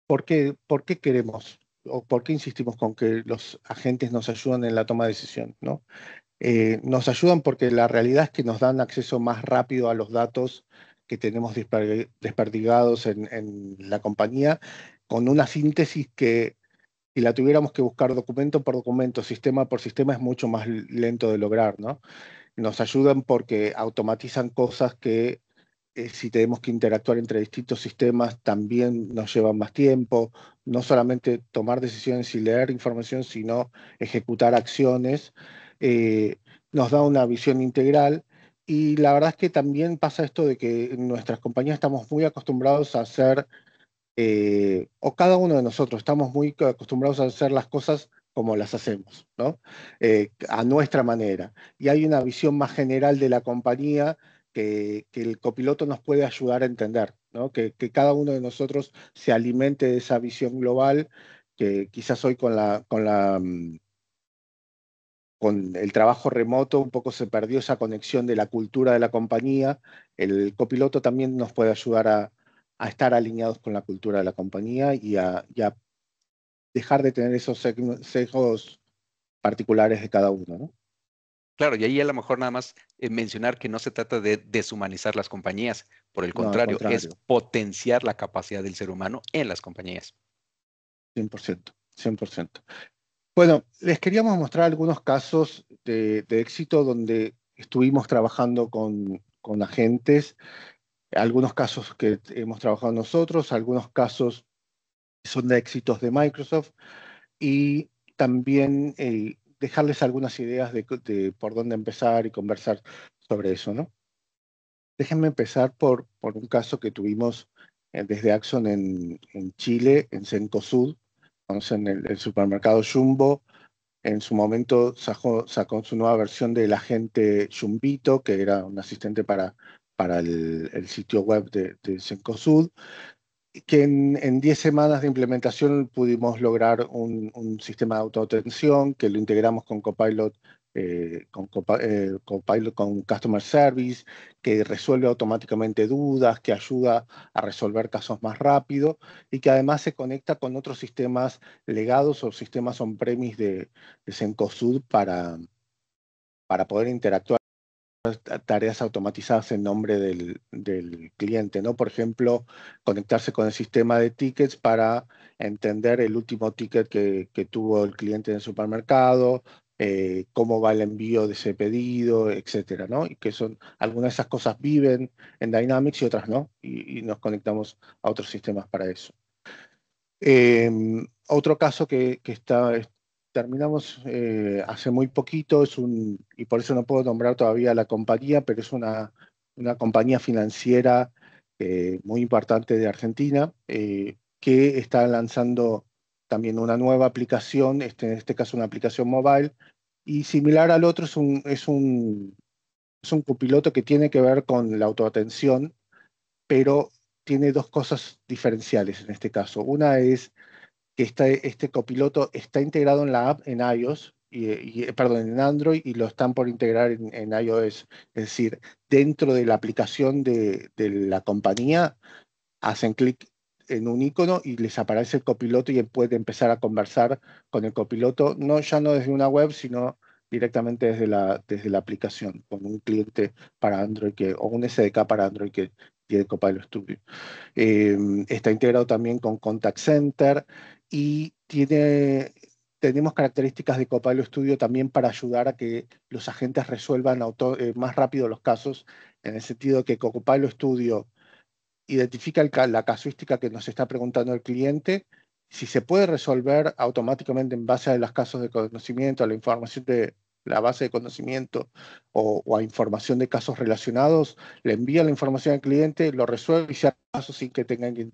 por qué queremos o por qué insistimos con que los agentes nos ayudan en la toma de decisión, ¿no? Nos ayudan porque la realidad es que nos dan acceso más rápido a los datos que tenemos desperdigados en la compañía, con una síntesis que, si la tuviéramos que buscar documento por documento, sistema por sistema, es mucho más lento de lograr, ¿no? Nos ayudan porque automatizan cosas que si tenemos que interactuar entre distintos sistemas también nos llevan más tiempo, no solamente tomar decisiones y leer información, sino ejecutar acciones. Eh, Nos da una visión integral y la verdad es que también pasa esto de que en nuestras compañías estamos muy acostumbrados a hacer, o cada uno de nosotros estamos muy acostumbrados a hacer las cosas como las hacemos, ¿no? A nuestra manera. Y hay una visión más general de la compañía que el copiloto nos puede ayudar a entender, ¿no? Que cada uno de nosotros se alimente de esa visión global, que quizás hoy con el trabajo remoto un poco se perdió esa conexión de la cultura de la compañía. El copiloto también nos puede ayudar a estar alineados con la cultura de la compañía y a dejar de tener esos sesgos particulares de cada uno, ¿no? Claro, y ahí a lo mejor nada más mencionar que no se trata de deshumanizar las compañías, por el No, al contrario, es contrario, potenciar la capacidad del ser humano en las compañías. 100%, 100%. Bueno, les queríamos mostrar algunos casos de éxito donde estuvimos trabajando con agentes, algunos casos que hemos trabajado nosotros, algunos casos que son de éxitos de Microsoft y también dejarles algunas ideas de por dónde empezar y conversar sobre eso, ¿no? Déjenme empezar por un caso que tuvimos desde Axon en Chile, en Cencosud, en el supermercado Jumbo. En su momento sacó su nueva versión del agente Jumbito, que era un asistente para el sitio web de Cencosud, que en 10 semanas de implementación pudimos lograr un sistema de autoatención que lo integramos con Copilot, Copilot con Customer Service, que resuelve automáticamente dudas, que ayuda a resolver casos más rápido y que además se conecta con otros sistemas legados o sistemas on-premise de Cencosud para poder interactuar tareas automatizadas en nombre del cliente, ¿no? Por ejemplo, conectarse con el sistema de tickets para entender el último ticket que tuvo el cliente en el supermercado, cómo va el envío de ese pedido, etcétera, ¿no? Y que son, algunas de esas cosas viven en Dynamics y otras no, y nos conectamos a otros sistemas para eso. Otro caso terminamos hace muy poquito, y por eso no puedo nombrar todavía la compañía, pero es una compañía financiera muy importante de Argentina, que está lanzando también una nueva aplicación, en este caso una aplicación mobile, y similar al otro es un copiloto que tiene que ver con la autoatención, pero tiene dos cosas diferenciales en este caso. Una es que este copiloto está integrado en la app en iOS, perdón, en Android y lo están por integrar en iOS. Es decir, dentro de la aplicación de la compañía, hacen clic en un icono y les aparece el copiloto y puede empezar a conversar con el copiloto, ya no desde una web, sino directamente desde la aplicación, con un cliente para Android o un SDK para Android que tiene Copilot Studio. Está integrado también con Contact Center y tenemos características de Copilot Studio también para ayudar a que los agentes resuelvan más rápido los casos, en el sentido que Copilot Studio identifica la casuística que nos está preguntando el cliente, si se puede resolver automáticamente en base a los casos de conocimiento, a la información de la base de conocimiento o a información de casos relacionados, le envía la información al cliente, lo resuelve y se hace caso sin que tenga que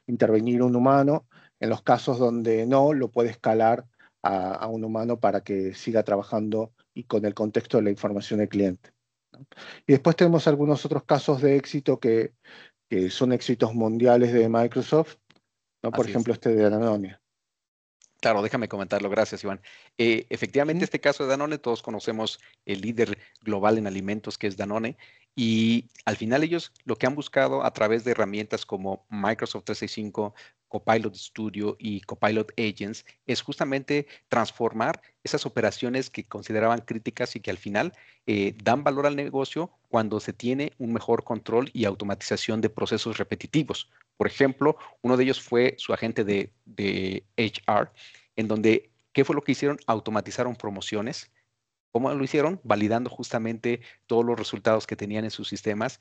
intervenir un humano. En los casos donde no, lo puede escalar a un humano para que siga trabajando y con el contexto de la información del cliente, ¿no? Y después tenemos algunos otros casos de éxito que son éxitos mundiales de Microsoft, ¿no? Por Así es. ejemplo, este de Danone. Claro, déjame comentarlo. Gracias, Iván. Efectivamente, este caso de Danone, todos conocemos el líder global en alimentos que es Danone, y al final ellos lo que han buscado a través de herramientas como Microsoft 365, Copilot Studio y Copilot Agents es justamente transformar esas operaciones que consideraban críticas y que al final dan valor al negocio cuando se tiene un mejor control y automatización de procesos repetitivos. Por ejemplo, uno de ellos fue su agente de HR, en donde, ¿qué fue lo que hicieron? Automatizaron promociones. ¿Cómo lo hicieron? Validando justamente todos los resultados que tenían en sus sistemas,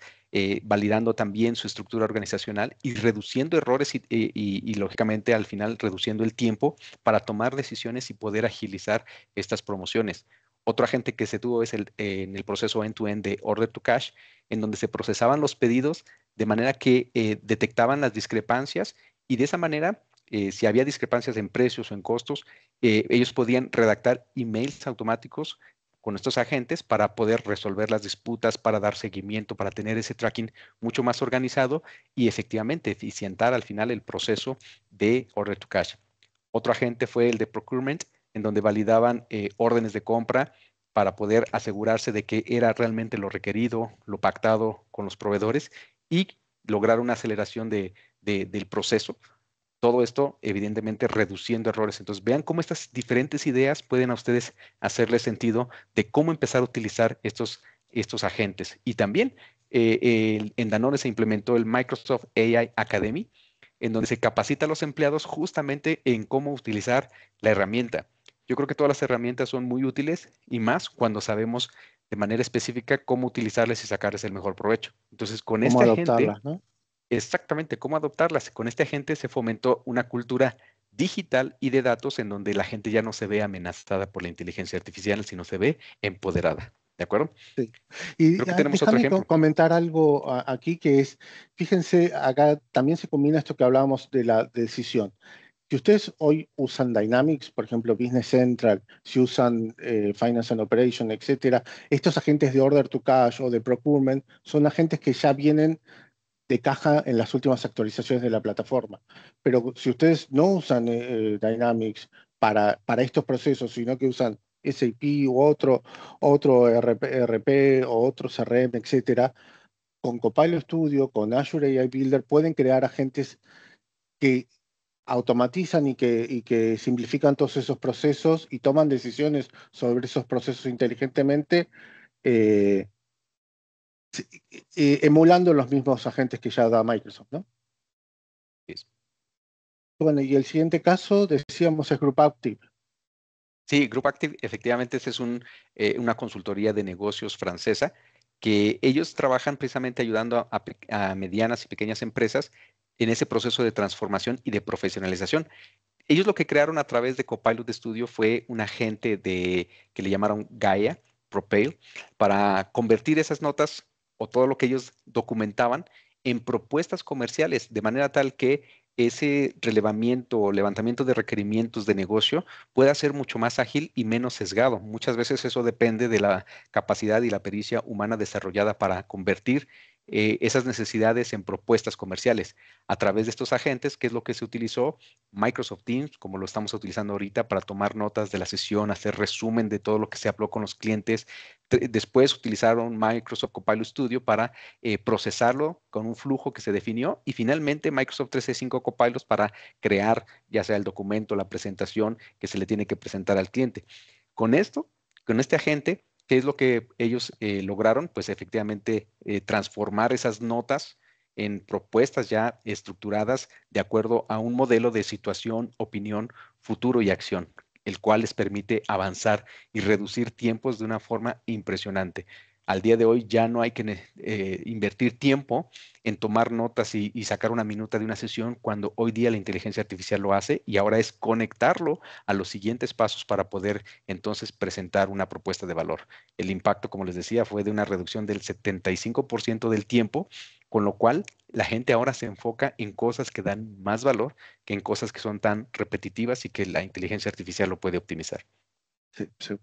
validando también su estructura organizacional y reduciendo errores y, lógicamente, al final, reduciendo el tiempo para tomar decisiones y poder agilizar estas promociones. Otro agente que se tuvo es en el proceso end-to-end de Order to Cash, en donde se procesaban los pedidos de manera que detectaban las discrepancias y de esa manera, si había discrepancias en precios o en costos, ellos podían redactar emails automáticos con estos agentes para poder resolver las disputas, para dar seguimiento, para tener ese tracking mucho más organizado y efectivamente eficientar al final el proceso de Order to Cash. Otro agente fue el de Procurement, en donde validaban órdenes de compra para poder asegurarse de que era realmente lo requerido, lo pactado con los proveedores y lograr una aceleración del proceso. Todo esto, evidentemente, reduciendo errores. Entonces, vean cómo estas diferentes ideas pueden a ustedes hacerle sentido de cómo empezar a utilizar estos agentes. Y también en Danone se implementó el Microsoft AI Academy, en donde se capacita a los empleados justamente en cómo utilizar la herramienta. Yo creo que todas las herramientas son muy útiles y más cuando sabemos de manera específica cómo utilizarles y sacarles el mejor provecho. Entonces, con Cómo este agente, adoptarlas, ¿no? exactamente, cómo adoptarlas. Con este agente se fomentó una cultura digital y de datos en donde la gente ya no se ve amenazada por la inteligencia artificial, sino se ve empoderada. ¿De acuerdo? Sí. Y Creo que tenemos otro déjame ejemplo. comentar algo aquí que es, fíjense, acá también se combina esto que hablábamos de la decisión. Si ustedes hoy usan Dynamics, por ejemplo, Business Central, si usan Finance and Operation, etcétera, estos agentes de Order to Cash o de Procurement son agentes que ya vienen de caja en las últimas actualizaciones de la plataforma. Pero si ustedes no usan Dynamics para estos procesos, sino que usan SAP u otro RP o otro CRM, etcétera, con Copilot Studio, con Azure AI Builder, pueden crear agentes que automatizan y que simplifican todos esos procesos y toman decisiones sobre esos procesos inteligentemente, eh, emulando los mismos agentes que ya da Microsoft, ¿no? Bueno, y el siguiente caso, decíamos, es Group Active. Sí, Group Active, efectivamente, esta es una consultoría de negocios francesa que ellos trabajan precisamente ayudando a medianas y pequeñas empresas en ese proceso de transformación y de profesionalización. Ellos lo que crearon a través de Copilot Studio fue un agente que le llamaron Gaia, Propel, para convertir esas notas o todo lo que ellos documentaban en propuestas comerciales, de manera tal que ese relevamiento o levantamiento de requerimientos de negocio pueda ser mucho más ágil y menos sesgado. Muchas veces eso depende de la capacidad y la pericia humana desarrollada para convertir esas necesidades en propuestas comerciales. A través de estos agentes, ¿qué es lo que se utilizó? Microsoft Teams, como lo estamos utilizando ahorita para tomar notas de la sesión, hacer resumen de todo lo que se habló con los clientes. Después utilizaron Microsoft Copilot Studio para procesarlo con un flujo que se definió, y finalmente Microsoft 365 Copilot para crear ya sea el documento, la presentación que se le tiene que presentar al cliente. Con esto, con este agente, ¿qué es lo que ellos lograron? Pues efectivamente transformar esas notas en propuestas ya estructuradas de acuerdo a un modelo de situación, opinión, futuro y acción, el cual les permite avanzar y reducir tiempos de una forma impresionante. Al día de hoy ya no hay que invertir tiempo en tomar notas y sacar una minuta de una sesión, cuando hoy día la inteligencia artificial lo hace, y ahora es conectarlo a los siguientes pasos para poder entonces presentar una propuesta de valor. El impacto, como les decía, fue de una reducción del 75% del tiempo, con lo cual la gente ahora se enfoca en cosas que dan más valor que en cosas que son tan repetitivas y que la inteligencia artificial lo puede optimizar. Sí, sí.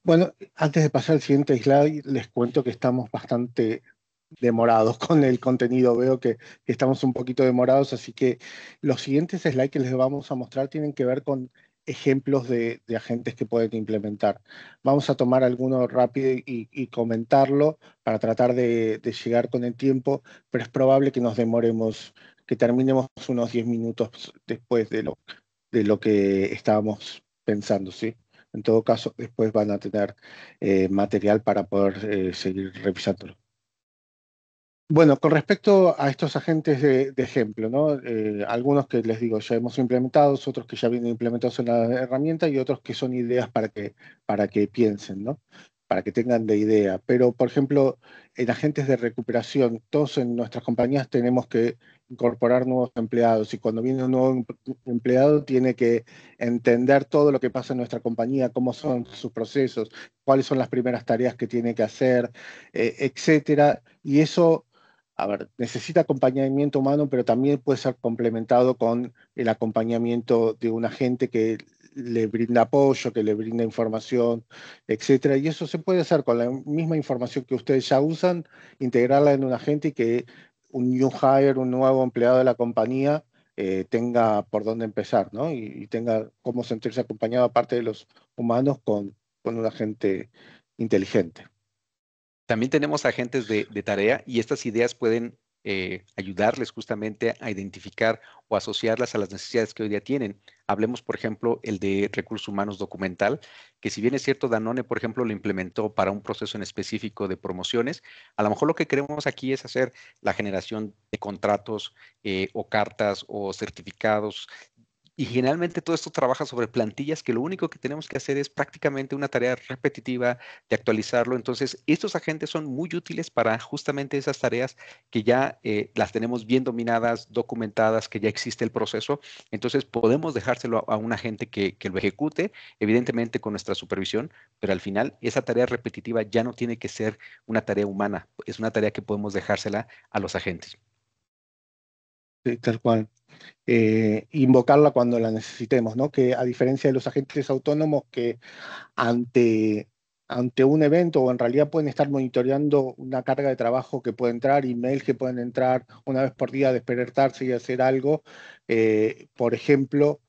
Bueno, antes de pasar al siguiente slide, les cuento que estamos bastante demorados con el contenido. Veo que estamos un poquito demorados, así que los siguientes slides que les vamos a mostrar tienen que ver con ejemplos de agentes que pueden implementar. Vamos a tomar alguno rápido y comentarlo para tratar de llegar con el tiempo, pero es probable que nos demoremos, que terminemos unos 10 minutos después de lo que estábamos pensando, ¿sí? En todo caso, después van a tener material para poder seguir revisándolo. Bueno, con respecto a estos agentes de ejemplo, ¿no? Algunos que les digo ya hemos implementado, otros que ya vienen implementados en la herramienta y otros que son ideas para que piensen, ¿no? Para que tengan de idea. Pero, por ejemplo, en agentes de recuperación, todos en nuestras compañías tenemos que incorporar nuevos empleados, y cuando viene un nuevo empleado tiene que entender todo lo que pasa en nuestra compañía, cómo son sus procesos, cuáles son las primeras tareas que tiene que hacer, etcétera. Y eso, a ver, necesita acompañamiento humano, pero también puede ser complementado con el acompañamiento de un agente que le brinda apoyo, que le brinda información, etcétera. Y eso se puede hacer con la misma información que ustedes ya usan, integrarla en un agente, y que un new hire, un nuevo empleado de la compañía, tenga por dónde empezar, ¿no? Y tenga cómo sentirse acompañado, aparte de los humanos, con un agente inteligente. También tenemos agentes de tarea, y estas ideas pueden ayudarles justamente a identificar o asociarlas a las necesidades que hoy día tienen. Hablemos, por ejemplo, el de recursos humanos documental, que si bien es cierto, Danone, por ejemplo, lo implementó para un proceso en específico de promociones, a lo mejor lo que queremos aquí es hacer la generación de contratos o cartas o certificados. Y generalmente todo esto trabaja sobre plantillas que lo único que tenemos que hacer es prácticamente una tarea repetitiva de actualizarlo. Entonces, estos agentes son muy útiles para justamente esas tareas que ya las tenemos bien dominadas, documentadas, que ya existe el proceso. Entonces, podemos dejárselo a un agente que lo ejecute, evidentemente con nuestra supervisión, pero al final esa tarea repetitiva ya no tiene que ser una tarea humana, es una tarea que podemos dejársela a los agentes. Sí, tal cual. Invocarla cuando la necesitemos, ¿no? Que a diferencia de los agentes autónomos que ante, ante un evento, o en realidad pueden estar monitoreando una carga de trabajo que puede entrar, emails que pueden entrar una vez por día, despertarse y hacer algo. Por ejemplo,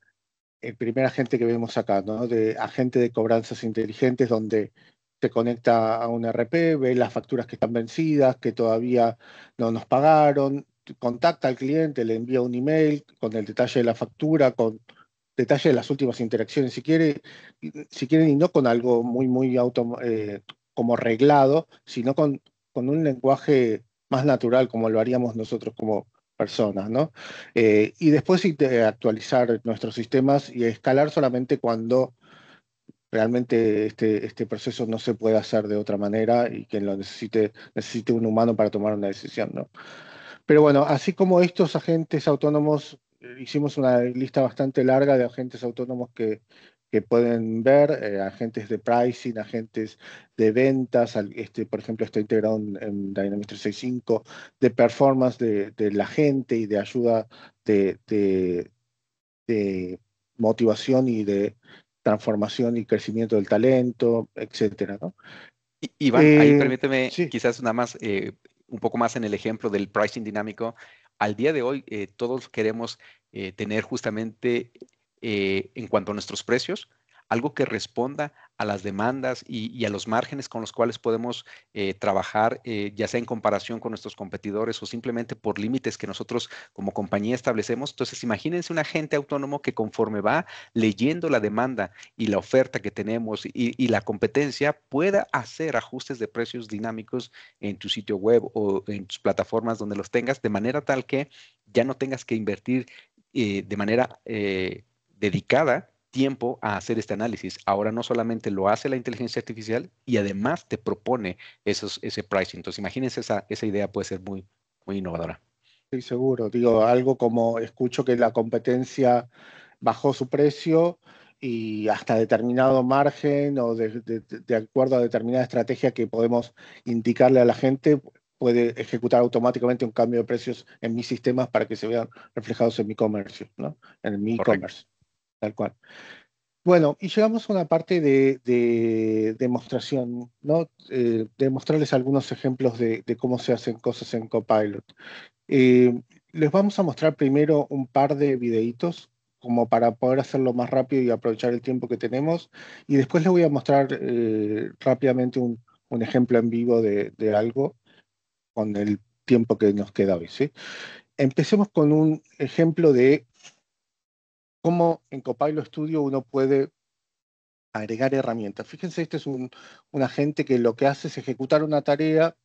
el primer agente que vemos acá, ¿no? De agente de cobranzas inteligentes, donde se conecta a un RP, ve las facturas que están vencidas, que todavía no nos pagaron, contacta al cliente, le envía un email con el detalle de la factura, con detalle de las últimas interacciones, si quieren, y no con algo muy como reglado, sino con un lenguaje más natural, como lo haríamos nosotros como personas, ¿no? Y después sí, actualizar nuestros sistemas y escalar solamente cuando realmente este proceso no se puede hacer de otra manera, y quien lo necesite un humano para tomar una decisión, ¿no? Pero bueno, así como estos agentes autónomos, hicimos una lista bastante larga de agentes autónomos que pueden ver, agentes de pricing, agentes de ventas, por ejemplo, está integrado en Dynamics 365, de performance del agente y de ayuda de motivación y de transformación y crecimiento del talento, etcétera, ¿no? Iván, ahí permíteme Sí, quizás nada más un poco más en el ejemplo del pricing dinámico, al día de hoy todos queremos tener justamente en cuanto a nuestros precios, algo que responda a las demandas y a los márgenes con los cuales podemos trabajar, ya sea en comparación con nuestros competidores o simplemente por límites que nosotros como compañía establecemos. Entonces, imagínense un agente autónomo que conforme va leyendo la demanda y la oferta que tenemos y la competencia, pueda hacer ajustes de precios dinámicos en tu sitio web o en tus plataformas donde los tengas, de manera tal que ya no tengas que invertir de manera dedicada tiempo a hacer este análisis. Ahora no solamente lo hace la inteligencia artificial y además te propone ese pricing. Entonces, imagínense esa idea puede ser muy, muy innovadora. Sí, seguro. Digo, algo como escucho que la competencia bajó su precio y hasta determinado margen o de acuerdo a determinada estrategia que podemos indicarle a la gente, puede ejecutar automáticamente un cambio de precios en mis sistemas para que se vean reflejados en mi comercio, ¿no? En mi Correcto. e-commerce, tal cual. Bueno, y llegamos a una parte de demostración, ¿no? De mostrarles algunos ejemplos de cómo se hacen cosas en Copilot. Les vamos a mostrar primero un par de videitos como para poder hacerlo más rápido y aprovechar el tiempo que tenemos. Y después les voy a mostrar rápidamente un ejemplo en vivo de algo con el tiempo que nos queda hoy, ¿sí? Empecemos con un ejemplo de cómo en Copilot Studio uno puede agregar herramientas. Fíjense, este es un agente que lo que hace es ejecutar una tarea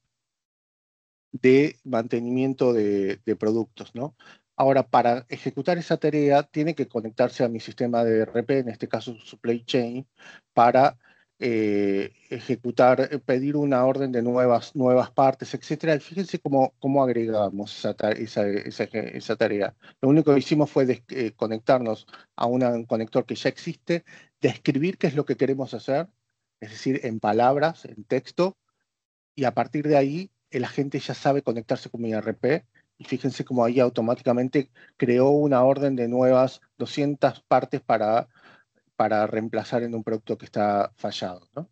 de mantenimiento de productos, ¿no? Ahora, para ejecutar esa tarea, tiene que conectarse a mi sistema de ERP, en este caso Supply Chain, para ejecutar, pedir una orden de nuevas partes, etcétera. Y fíjense cómo agregamos esa tarea. Lo único que hicimos fue conectarnos a un conector que ya existe, describir qué es lo que queremos hacer, es decir, en palabras, en texto, y a partir de ahí el agente ya sabe conectarse con mi ERP y fíjense cómo ahí automáticamente creó una orden de nuevas 200 partes para reemplazar en un producto que está fallado, ¿no?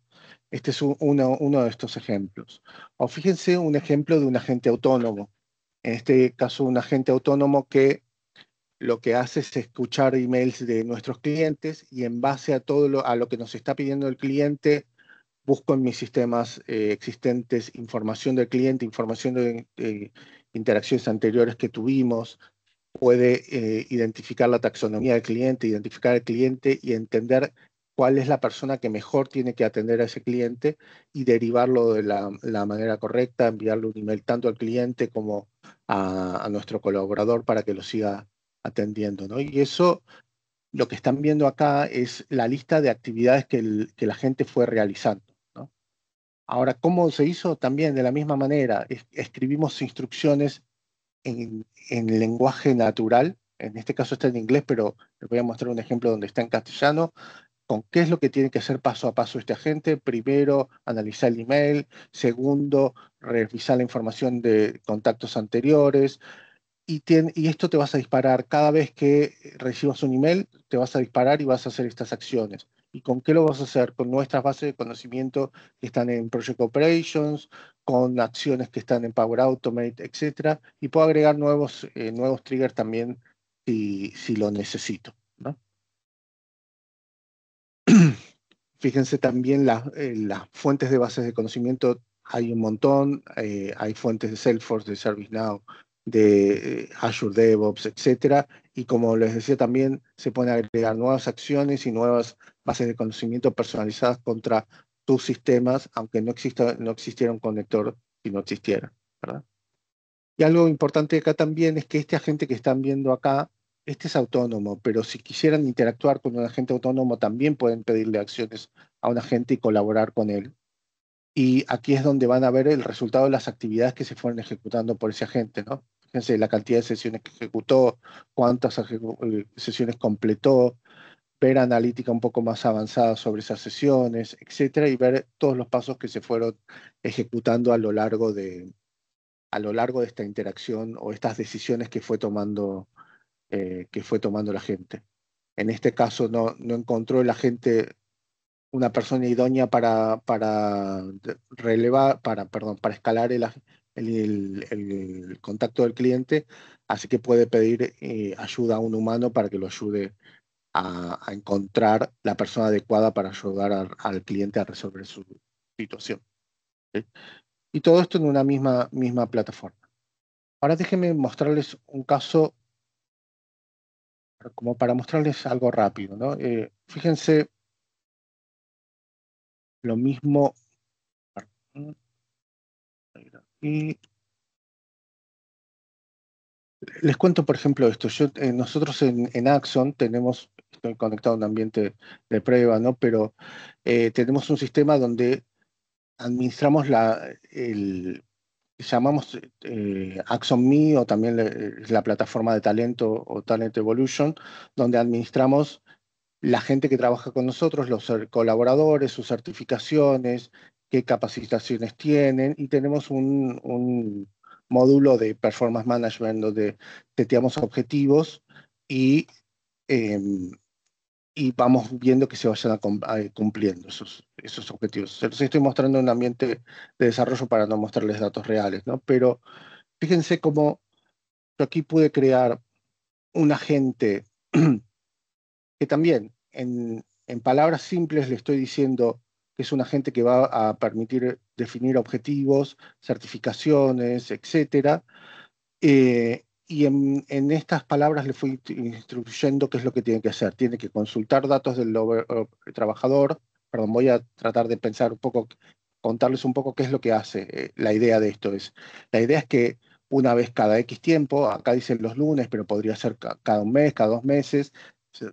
Este es uno de estos ejemplos. O fíjense un ejemplo de un agente autónomo. En este caso, un agente autónomo que lo que hace es escuchar emails de nuestros clientes y en base a a lo que nos está pidiendo el cliente, busco en mis sistemas existentes información del cliente, información de interacciones anteriores que tuvimos, puede identificar la taxonomía del cliente, identificar al cliente y entender cuál es la persona que mejor tiene que atender a ese cliente y derivarlo de la manera correcta, enviarle un email tanto al cliente como a nuestro colaborador para que lo siga atendiendo, ¿no? Y eso, lo que están viendo acá es la lista de actividades que la gente fue realizando, ¿no? Ahora, ¿cómo se hizo? También de la misma manera, escribimos instrucciones en lenguaje natural, en este caso está en inglés, pero les voy a mostrar un ejemplo donde está en castellano, con qué es lo que tiene que hacer paso a paso este agente. Primero, analizar el email. Segundo, revisar la información de contactos anteriores. Y esto te vas a disparar cada vez que recibas un email, te vas a disparar y vas a hacer estas acciones. ¿Y con qué lo vas a hacer? Con nuestras bases de conocimiento que están en Project Operations, con acciones que están en Power Automate, etcétera. Y puedo agregar nuevos triggers también si lo necesito, ¿no? Fíjense también las fuentes de bases de conocimiento, hay un montón, hay fuentes de Salesforce, de ServiceNow, de Azure DevOps, etcétera. Y como les decía también, se pueden agregar nuevas acciones y nuevas bases de conocimiento personalizadas contra tus sistemas, aunque no existiera un conector si no existiera, ¿verdad? Y algo importante acá también es que este agente que están viendo acá, este es autónomo, pero si quisieran interactuar con un agente autónomo, también pueden pedirle acciones a un agente y colaborar con él. Y aquí es donde van a ver el resultado de las actividades que se fueron ejecutando por ese agente, ¿no? Fíjense la cantidad de sesiones que ejecutó, cuántas sesiones completó, ver analítica un poco más avanzada sobre esas sesiones, etcétera, y ver todos los pasos que se fueron ejecutando a lo largo de esta interacción o estas decisiones que fue tomando la gente. En este caso no encontró la gente una persona idónea para escalar el contacto del cliente, así que puede pedir ayuda a un humano para que lo ayude a encontrar la persona adecuada para ayudar al cliente a resolver su situación. ¿Sí? Y todo esto en una misma plataforma. Ahora déjenme mostrarles un caso como para mostrarles algo rápido, ¿no? Fíjense lo mismo. Y les cuento, por ejemplo, esto. Nosotros en Axon estoy conectado a un ambiente de prueba, ¿no? Pero tenemos un sistema donde administramos llamamos Axon Me, o también la plataforma de talento o Talent Evolution, donde administramos la gente que trabaja con nosotros, los colaboradores, sus certificaciones, qué capacitaciones tienen, y tenemos un módulo de performance management donde seteamos objetivos y, em, y vamos viendo que se vayan cumpliendo esos objetivos. Se los estoy mostrando en un ambiente de desarrollo para no mostrarles datos reales, ¿no? Pero fíjense cómo yo aquí pude crear un agente que también en palabras simples le estoy diciendo que es un agente que va a permitir definir objetivos, certificaciones, etcétera. Y en estas palabras le fui instruyendo qué es lo que tiene que hacer. Tiene que consultar datos del trabajador. Perdón, voy a tratar de pensar un poco, contarles un poco qué es lo que hace. La idea de esto la idea es que una vez cada X tiempo, acá dicen los lunes, pero podría ser cada un mes, cada 2 meses,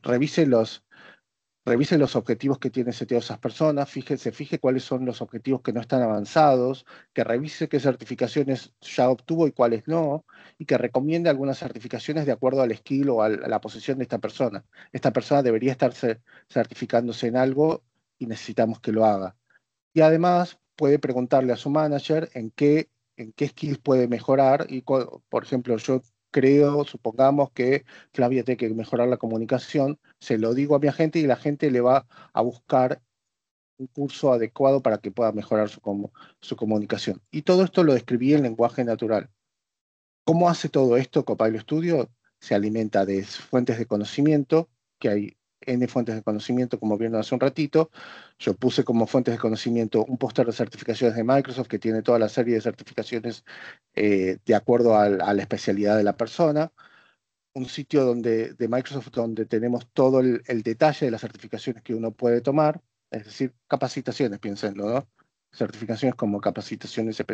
revise los objetivos que tienen seteados esas personas, fije cuáles son los objetivos que no están avanzados, que revise qué certificaciones ya obtuvo y cuáles no, y que recomiende algunas certificaciones de acuerdo al skill o a la posición de esta persona. Esta persona debería estarse certificándose en algo y necesitamos que lo haga. Y además puede preguntarle a su manager en qué skills puede mejorar. Y, por ejemplo, yo supongamos que Flavia tiene que mejorar la comunicación, se lo digo a mi agente y la gente le va a buscar un curso adecuado para que pueda mejorar su comunicación. Y todo esto lo describí en lenguaje natural. ¿Cómo hace todo esto Copilot Studio? Se alimenta de fuentes de conocimiento, que hay N fuentes de conocimiento, como vieron hace un ratito. Yo puse como fuentes de conocimiento un póster de certificaciones de Microsoft que tiene toda la serie de certificaciones de acuerdo a la especialidad de la persona. Un sitio de Microsoft donde tenemos todo el detalle de las certificaciones que uno puede tomar, es decir, capacitaciones, piénsenlo, ¿no? Certificaciones como capacitaciones de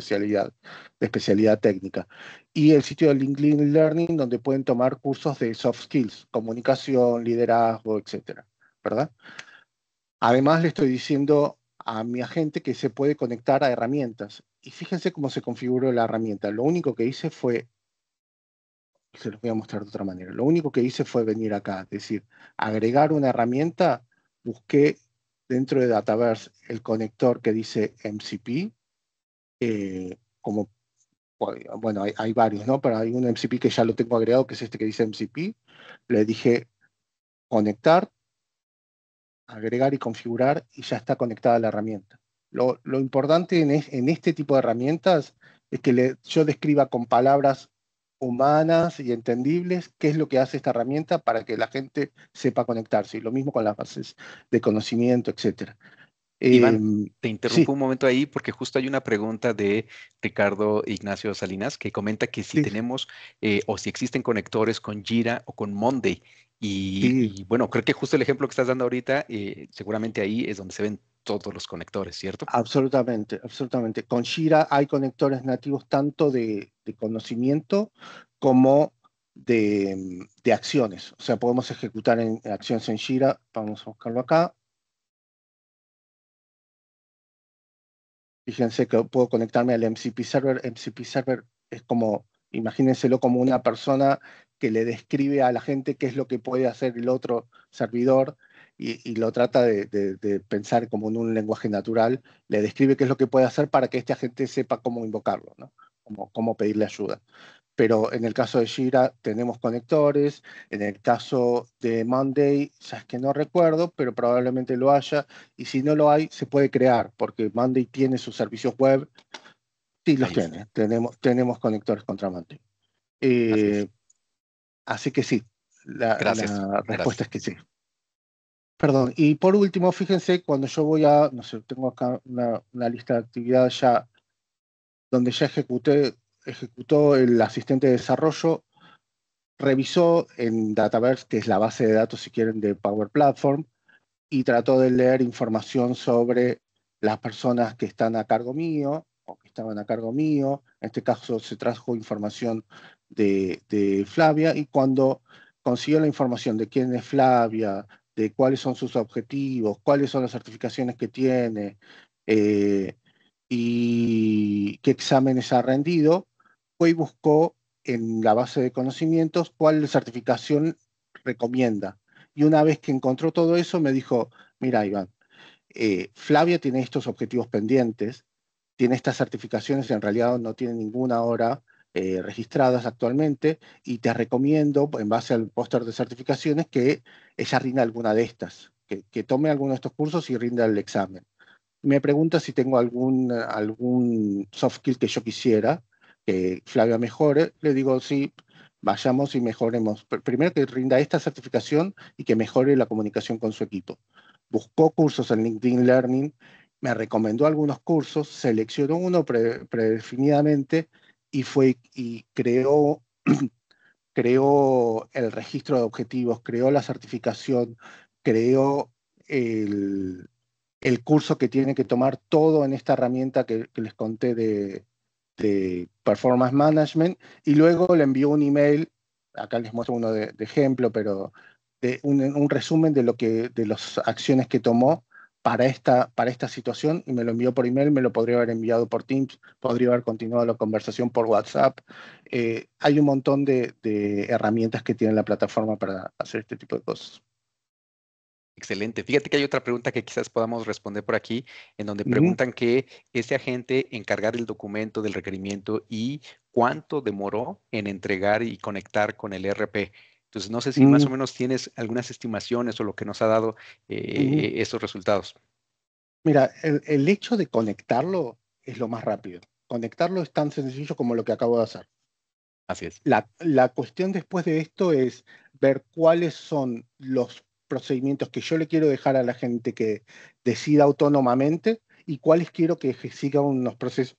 especialidad técnica. Y el sitio de LinkedIn Learning, donde pueden tomar cursos de soft skills, comunicación, liderazgo, etcétera, ¿verdad? Además, le estoy diciendo a mi agente que se puede conectar a herramientas. Y fíjense cómo se configuró la herramienta. Lo único que hice fue, se los voy a mostrar de otra manera, lo único que hice fue venir acá, es decir, agregar una herramienta, busqué dentro de Dataverse el conector que dice MCP, como, bueno, hay varios, ¿no? Pero hay un MCP que ya lo tengo agregado, que es este que dice MCP. Le dije conectar, agregar y configurar, y ya está conectada la herramienta. Lo importante en este tipo de herramientas es que yo describa con palabras humanas y entendibles qué es lo que hace esta herramienta para que la gente sepa conectarse. Y lo mismo con las bases de conocimiento, etcétera. Iván, Em, te sí, interrumpo un momento ahí porque justo hay una pregunta de Ricardo Ignacio Salinas que comenta que si sí, tenemos o si existen conectores con Jira o con Monday. sí, Y bueno, creo que justo el ejemplo que estás dando ahorita, seguramente ahí es donde se ven todos los conectores, ¿cierto? absolutamente, absolutamente. Con Jira hay conectores nativos tanto de conocimiento como de acciones. O sea, podemos ejecutar acciones en Jira. Vamos a buscarlo acá. Fíjense que puedo conectarme al MCP Server. MCP Server es como, imagínenselo como una persona que le describe a la gente qué es lo que puede hacer el otro servidor y lo trata de pensar como en un lenguaje natural. Le describe qué es lo que puede hacer para que este agente sepa cómo invocarlo, ¿no? Cómo pedirle ayuda. Pero en el caso de Jira tenemos conectores, en el caso de Monday, ya es que no recuerdo, pero probablemente lo haya, y si no lo hay, se puede crear, porque Monday tiene sus servicios web, Sí, los Ahí tiene. está. Tenemos conectores contramante. Así es. Así que sí, Gracias. la respuesta Gracias. es que sí. Perdón, y por último, fíjense, cuando yo voy a, no sé, tengo acá una lista de actividades ya, donde ya ejecutó el asistente de desarrollo, revisó en Dataverse, que es la base de datos, si quieren, de Power Platform, y trató de leer información sobre las personas que están a cargo mío, o que estaban a cargo mío. En este caso se trajo información de Flavia, y cuando consiguió la información de quién es Flavia, de cuáles son sus objetivos, cuáles son las certificaciones que tiene, eh, y qué exámenes ha rendido, fue y buscó en la base de conocimientos cuál certificación recomienda. Y una vez que encontró todo eso, me dijo, mira, Iván, Flavia tiene estos objetivos pendientes, tiene estas certificaciones, en realidad no tiene ninguna ahora registradas actualmente, y te recomiendo, en base al póster de certificaciones, que ella rinda alguna de estas, que tome alguno de estos cursos y rinda el examen. Me pregunta si tengo algún soft skill que yo quisiera que Flavia mejore. Le digo, sí, vayamos y mejoremos. Primero que rinda esta certificación y que mejore la comunicación con su equipo. Buscó cursos en LinkedIn Learning, me recomendó algunos cursos, seleccionó uno predefinidamente y fue y creó el registro de objetivos, creó la certificación, creó el curso que tiene que tomar todo en esta herramienta que les conté de Performance Management, y luego le envió un email, acá les muestro uno de ejemplo, pero un resumen de las acciones que tomó para esta situación, y me lo envió por email, me lo podría haber enviado por Teams, podría haber continuado la conversación por WhatsApp. Hay un montón de herramientas que tiene la plataforma para hacer este tipo de cosas. Excelente. Fíjate que hay otra pregunta que quizás podamos responder por aquí, en donde Ujú. preguntan que ese agente encargar el documento del requerimiento y cuánto demoró en entregar y conectar con el ERP. Entonces, no sé si más Mm, o menos tienes algunas estimaciones o lo que nos ha dado ujú. estos resultados. Mira, el hecho de conectarlo es lo más rápido. Conectarlo es tan sencillo como lo que acabo de hacer. Así es. La cuestión después de esto es ver cuáles son los procedimientos que yo le quiero dejar a la gente que decida autónomamente, y cuáles quiero que siga unos procesos,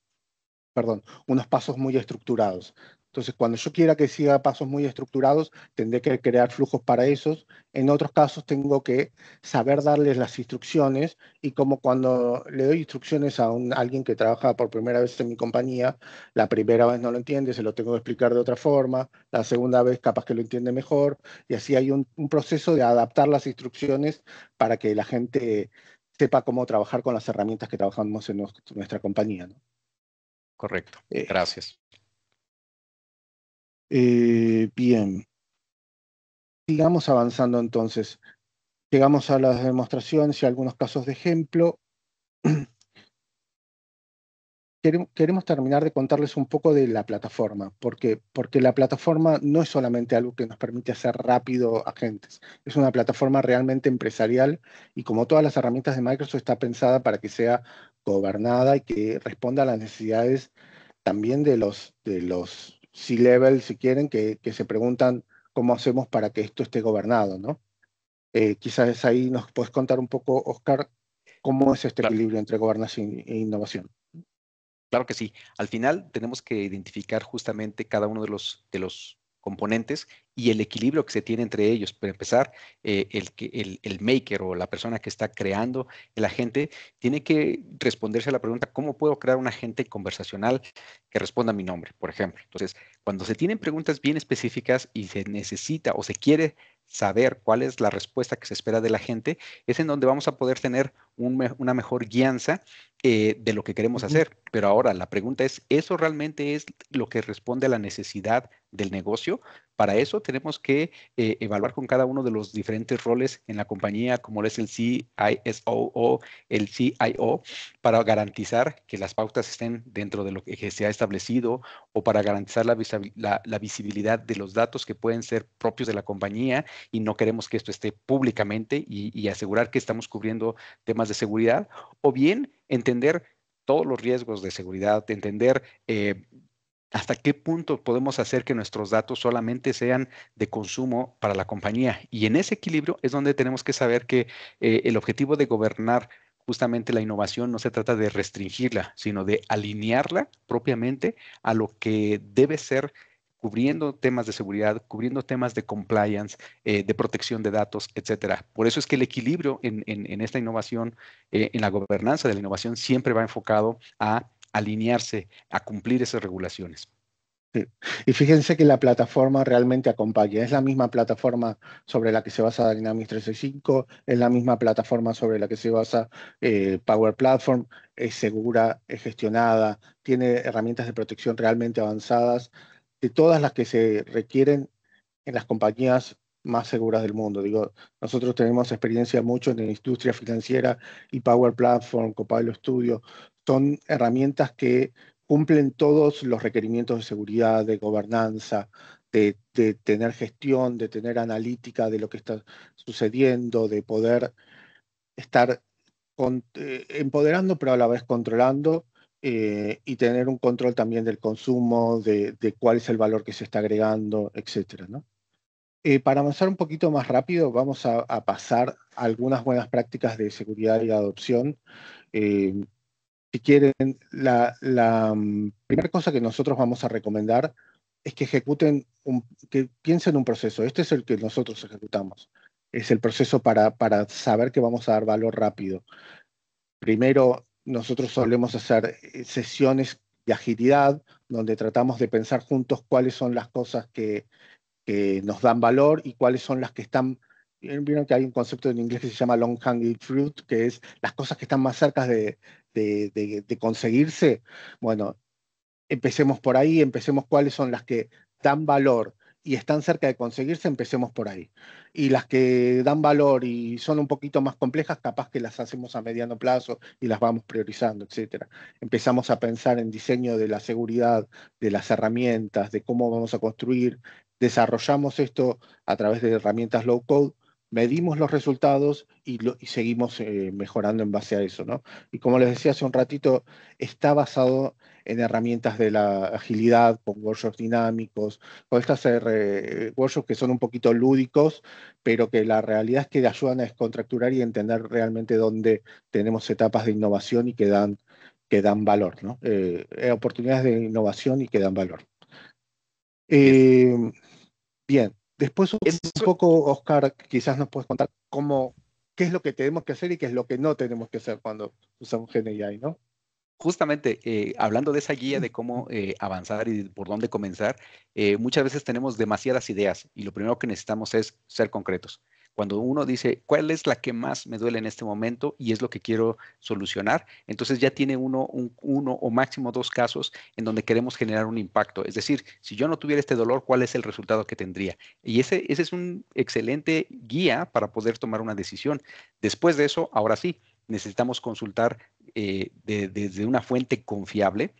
perdón, unos pasos muy estructurados. Entonces, cuando yo quiera que siga pasos muy estructurados, tendré que crear flujos para esos. En otros casos, tengo que saber darles las instrucciones, y como cuando le doy instrucciones a alguien que trabaja por primera vez en mi compañía, la primera vez no lo entiende, se lo tengo que explicar de otra forma, la segunda vez capaz que lo entiende mejor, y así hay un proceso de adaptar las instrucciones para que la gente sepa cómo trabajar con las herramientas que trabajamos en nuestra compañía, ¿no? Correcto. Eh, Gracias. Bien, sigamos avanzando entonces. Llegamos a las demostraciones y algunos casos de ejemplo. Queremos terminar de contarles un poco de la plataforma, porque la plataforma no es solamente algo que nos permite hacer rápido agentes, es una plataforma realmente empresarial, y como todas las herramientas de Microsoft está pensada para que sea gobernada y que responda a las necesidades también de los C-level, si quieren, que se preguntan cómo hacemos para que esto esté gobernado, ¿no? Quizás ahí nos puedes contar un poco, Oscar, cómo es este Claro. equilibrio entre gobernación e innovación. Claro que sí. Al final tenemos que identificar justamente cada uno de los componentes y el equilibrio que se tiene entre ellos. Para empezar, el maker o la persona que está creando el agente tiene que responderse a la pregunta, ¿cómo puedo crear un agente conversacional que responda a mi nombre, por ejemplo? Entonces, cuando se tienen preguntas bien específicas y se necesita o se quiere saber cuál es la respuesta que se espera de la gente, es en donde vamos a poder tener una mejor guianza de lo que queremos Ujú. hacer. Pero ahora la pregunta es, ¿eso realmente es lo que responde a la necesidad del negocio? Para eso tenemos que evaluar con cada uno de los diferentes roles en la compañía, como es el CISO o el CIO, para garantizar que las pautas estén dentro de lo que se ha establecido, o para garantizar la visibilidad de los datos que pueden ser propios de la compañía y no queremos que esto esté públicamente, y asegurar que estamos cubriendo temas de seguridad, o bien entender todos los riesgos de seguridad, de entender hasta qué punto podemos hacer que nuestros datos solamente sean de consumo para la compañía. Y en ese equilibrio es donde tenemos que saber que el objetivo de gobernar justamente la innovación no se trata de restringirla, sino de alinearla propiamente a lo que debe ser, cubriendo temas de seguridad, cubriendo temas de compliance, de protección de datos, etcétera. Por eso es que el equilibrio en esta innovación, en la gobernanza de la innovación, siempre va enfocado a alinearse, a cumplir esas regulaciones. Sí. Y fíjense que la plataforma realmente acompaña. Es la misma plataforma sobre la que se basa Dynamics 365, es la misma plataforma sobre la que se basa Power Platform, es segura, es gestionada, tiene herramientas de protección realmente avanzadas, de todas las que se requieren en las compañías más seguras del mundo. Digo, nosotros tenemos experiencia mucho en la industria financiera y Power Platform, Copilot Studio, son herramientas que cumplen todos los requerimientos de seguridad, de gobernanza, de tener gestión, de tener analítica de lo que está sucediendo, de poder estar empoderando, pero a la vez controlando, y tener un control también del consumo, de cuál es el valor que se está agregando, etcétera, ¿no? Para avanzar un poquito más rápido, vamos a pasar a algunas buenas prácticas de seguridad y adopción. Eh, si quieren, la primera cosa que nosotros vamos a recomendar es que que piensen un proceso. Este es el que nosotros ejecutamos. Es el proceso para saber que vamos a dar valor rápido. Primero, nosotros solemos hacer sesiones de agilidad, donde tratamos de pensar juntos cuáles son las cosas que nos dan valor y cuáles son las que están. Vieron que hay un concepto en inglés que se llama long hanging fruit, que es las cosas que están más cerca de conseguirse. Bueno, empecemos por ahí, empecemos cuáles son las que dan valor y están cerca de conseguirse, empecemos por ahí. Y las que dan valor y son un poquito más complejas, capaz que las hacemos a mediano plazo y las vamos priorizando, etcétera. Empezamos a pensar en diseño de la seguridad, de las herramientas, de cómo vamos a construir. Desarrollamos esto a través de herramientas low code, medimos los resultados y seguimos mejorando en base a eso, ¿no? Y como les decía hace un ratito, está basado en herramientas de la agilidad, con workshops dinámicos, con estas workshops que son un poquito lúdicos, pero que la realidad es que ayudan a descontracturar y entender realmente dónde tenemos etapas de innovación y que dan valor, ¿no? Oportunidades de innovación y que dan valor. Eh, bien, después un poco, Oscar, quizás nos puedes contar qué es lo que tenemos que hacer y qué es lo que no tenemos que hacer cuando usamos GenAI, ¿no? Justamente, hablando de esa guía de cómo avanzar y por dónde comenzar, muchas veces tenemos demasiadas ideas y lo primero que necesitamos es ser concretos. Cuando uno dice, ¿cuál es la que más me duele en este momento y es lo que quiero solucionar? Entonces ya tiene uno o máximo dos casos en donde queremos generar un impacto. Es decir, si yo no tuviera este dolor, ¿cuál es el resultado que tendría? Y ese es un excelente guía para poder tomar una decisión. Después de eso, ahora sí, necesitamos consultar desde una fuente confiable.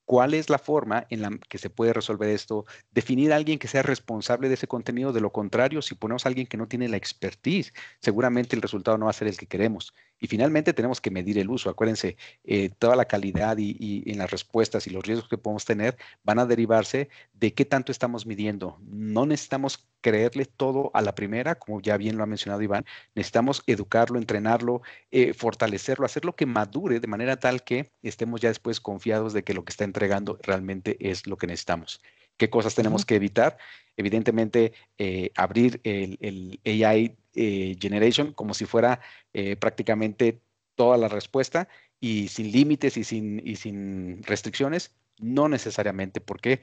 ¿Cuál es la forma en la que se puede resolver esto? Definir a alguien que sea responsable de ese contenido. De lo contrario, si ponemos a alguien que no tiene la expertise, seguramente el resultado no va a ser el que queremos. Y finalmente tenemos que medir el uso. Acuérdense, toda la calidad y en las respuestas y los riesgos que podemos tener van a derivarse de qué tanto estamos midiendo. No necesitamos creerle todo a la primera, como ya bien lo ha mencionado Iván. Necesitamos educarlo, entrenarlo, fortalecerlo, hacerlo que madure de manera tal que estemos ya después confiados de que lo que está entregando realmente es lo que necesitamos. ¿Qué cosas tenemos que evitar? Evidentemente, abrir el AI Generation como si fuera prácticamente toda la respuesta y sin límites y sin restricciones. No necesariamente, porque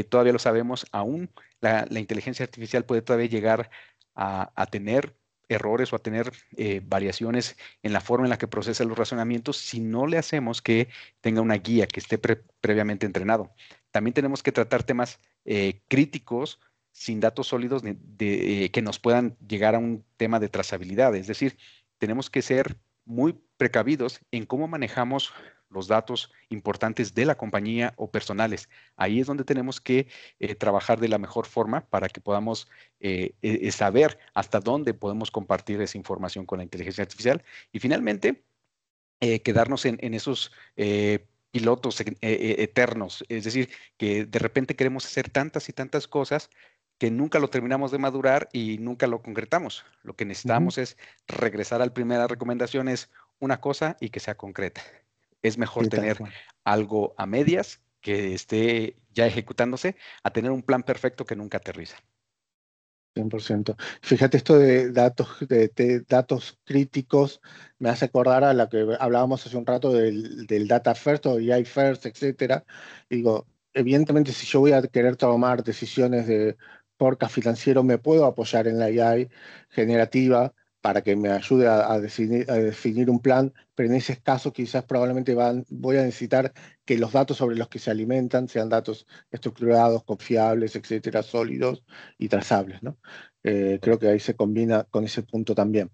todavía lo sabemos, aún la inteligencia artificial puede todavía llegar a tener errores o a tener variaciones en la forma en la que procesa los razonamientos si no le hacemos que tenga una guía que esté previamente entrenado. También tenemos que tratar temas críticos sin datos sólidos que nos puedan llegar a un tema de trazabilidad. Es decir, tenemos que ser muy precavidos en cómo manejamos los datos importantes de la compañía o personales. Ahí es donde tenemos que trabajar de la mejor forma para que podamos saber hasta dónde podemos compartir esa información con la inteligencia artificial. Y finalmente, quedarnos en esos pilotos eternos, es decir, que de repente queremos hacer tantas y tantas cosas que nunca lo terminamos de madurar y nunca lo concretamos. Lo que Ujú. necesitamos es regresar a la primera recomendación, es una cosa y que sea concreta. Es mejor Sí, tal tener cual. algo a medias que esté ya ejecutándose a tener un plan perfecto que nunca aterriza. 100%. Fíjate esto de datos críticos, me hace acordar a la que hablábamos hace un rato del data first o AI first, etcétera. Digo, evidentemente si yo voy a querer tomar decisiones de forecast financiero, me puedo apoyar en la AI generativa para que me ayude a definir un plan, pero en ese caso quizás probablemente voy a necesitar que los datos sobre los que se alimentan sean datos estructurados, confiables, etcétera, sólidos y trazables, ¿no? Creo que ahí se combina con ese punto también.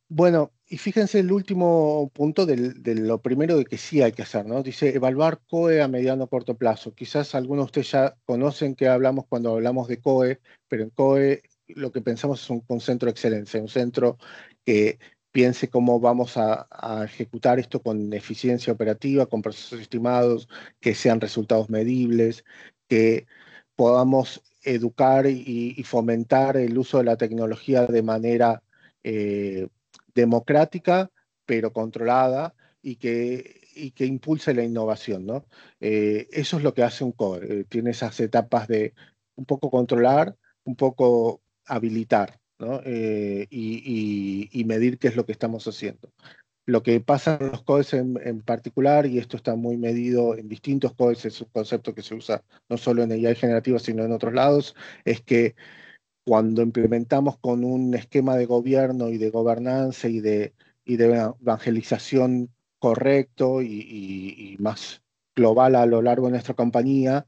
Bueno, y fíjense el último punto de lo primero de que sí hay que hacer, ¿no? Dice evaluar COE a mediano o corto plazo. Quizás algunos de ustedes ya conocen que hablamos cuando hablamos de COE, pero en COE lo que pensamos es un centro de excelencia, un centro que piense cómo vamos a ejecutar esto con eficiencia operativa, con procesos estimados, que sean resultados medibles, que podamos educar y fomentar el uso de la tecnología de manera democrática, pero controlada y que impulse la innovación, ¿no? Eso es lo que hace un core. Tiene esas etapas de un poco controlar, un poco habilitar, ¿no? Y medir qué es lo que estamos haciendo. Lo que pasa en los codes en particular, y esto está muy medido en distintos codes, es un concepto que se usa no solo en AI generativa, sino en otros lados, es que cuando implementamos con un esquema de gobierno y de gobernanza y de evangelización correcto y más global a lo largo de nuestra compañía,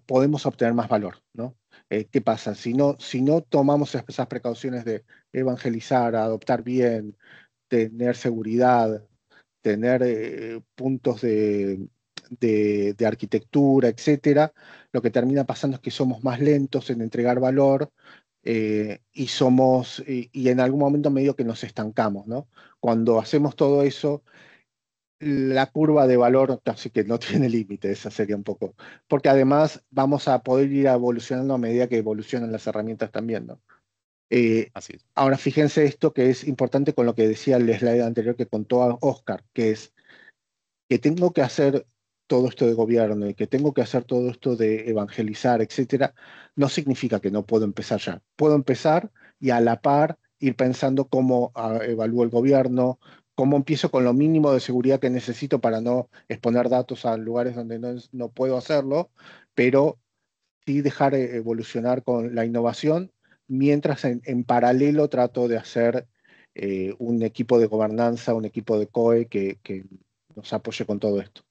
podemos obtener más valor, ¿no? ¿Qué pasa? Si no tomamos esas precauciones de evangelizar, adoptar bien, tener seguridad, tener puntos de arquitectura, etcétera, lo que termina pasando es que somos más lentos en entregar valor y en algún momento medio que nos estancamos, ¿no? Cuando hacemos todo eso, la curva de valor casi que no tiene límite, esa sería un poco, porque además vamos a poder ir evolucionando a medida que evolucionan las herramientas también, ¿no? Eh, Así es. Ahora, fíjense esto que es importante con lo que decía el slide anterior que contó a Oscar, que es que tengo que hacer todo esto de gobierno y que tengo que hacer todo esto de evangelizar, etcétera, no significa que no puedo empezar ya. Puedo empezar y a la par ir pensando cómo evalúo el gobierno, cómo empiezo con lo mínimo de seguridad que necesito para no exponer datos a lugares donde no puedo hacerlo, pero sí dejar evolucionar con la innovación, mientras en paralelo trato de hacer un equipo de gobernanza, un equipo de COE que nos apoye con todo esto.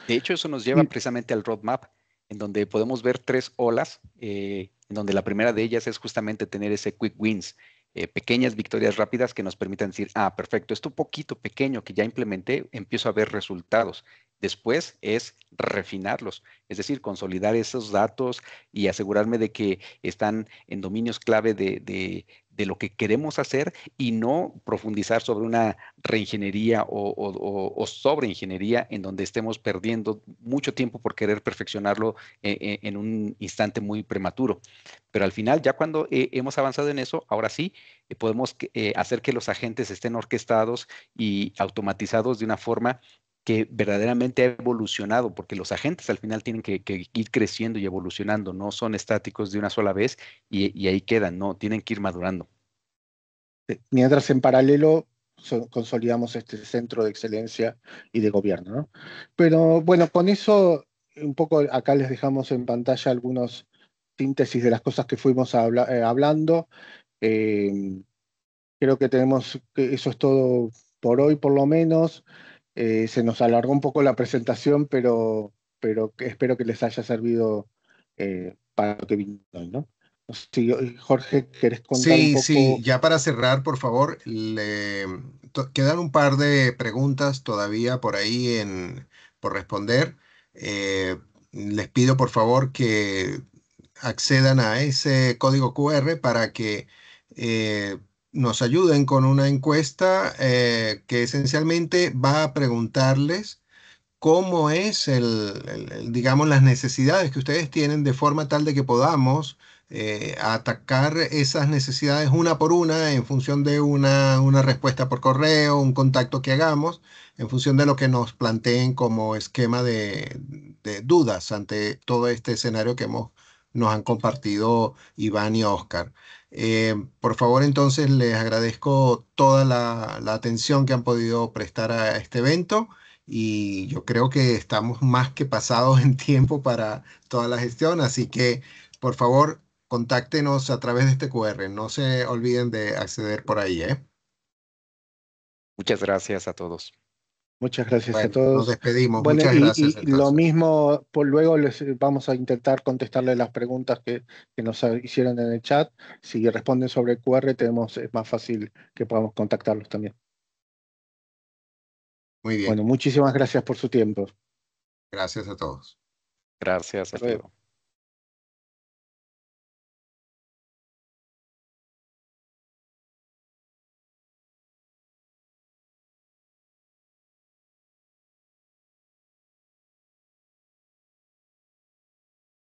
De hecho, eso nos lleva Y precisamente al roadmap, en donde podemos ver tres olas, en donde la primera de ellas es justamente tener ese quick wins, pequeñas victorias rápidas que nos permitan decir, ah, perfecto, esto poquito pequeño que ya implementé, empiezo a ver resultados. Después es refinarlos, es decir, consolidar esos datos y asegurarme de que están en dominios clave de lo que queremos hacer y no profundizar sobre una reingeniería o sobreingeniería en donde estemos perdiendo mucho tiempo por querer perfeccionarlo en un instante muy prematuro. Pero al final, ya cuando hemos avanzado en eso, ahora sí, podemos hacer que los agentes estén orquestados y automatizados de una forma que verdaderamente ha evolucionado, porque los agentes al final tienen que ir creciendo y evolucionando, no son estáticos de una sola vez y ahí quedan, no, tienen que ir madurando. mientras en paralelo consolidamos este centro de excelencia y de gobierno, ¿no? Pero bueno, con eso un poco acá les dejamos en pantalla algunos síntesis de las cosas que fuimos hablando. Eh, Creo que tenemos que eso es todo por hoy, por lo menos. Se nos alargó un poco la presentación, pero espero que les haya servido para lo que vino hoy, ¿no? No sé si, Jorge, ¿querés contar un Sí, sí, poco? ya para cerrar, por favor, quedan un par de preguntas todavía por ahí por responder. Les pido por favor que accedan a ese código QR para que nos ayuden con una encuesta que esencialmente va a preguntarles cómo es digamos, las necesidades que ustedes tienen de forma tal de que podamos atacar esas necesidades una por una en función de una respuesta por correo, un contacto que hagamos, en función de lo que nos planteen como esquema de dudas ante todo este escenario que nos han compartido Iván y Oscar. Por favor, entonces les agradezco toda la atención que han podido prestar a este evento y yo creo que estamos más que pasados en tiempo para toda la gestión, así que por favor contáctenos a través de este QR, no se olviden de acceder por ahí, ¿eh? Muchas gracias a todos. Muchas gracias a Bueno, nos todos. despedimos, Bueno, muchas gracias y lo entonces. mismo, por luego les vamos a intentar contestarle las preguntas que nos hicieron en el chat. Si responden sobre el QR, es más fácil que podamos contactarlos también. Muy bien, Bueno, muchísimas gracias por su tiempo. gracias a todos. Gracias, Hasta hasta luego. luego.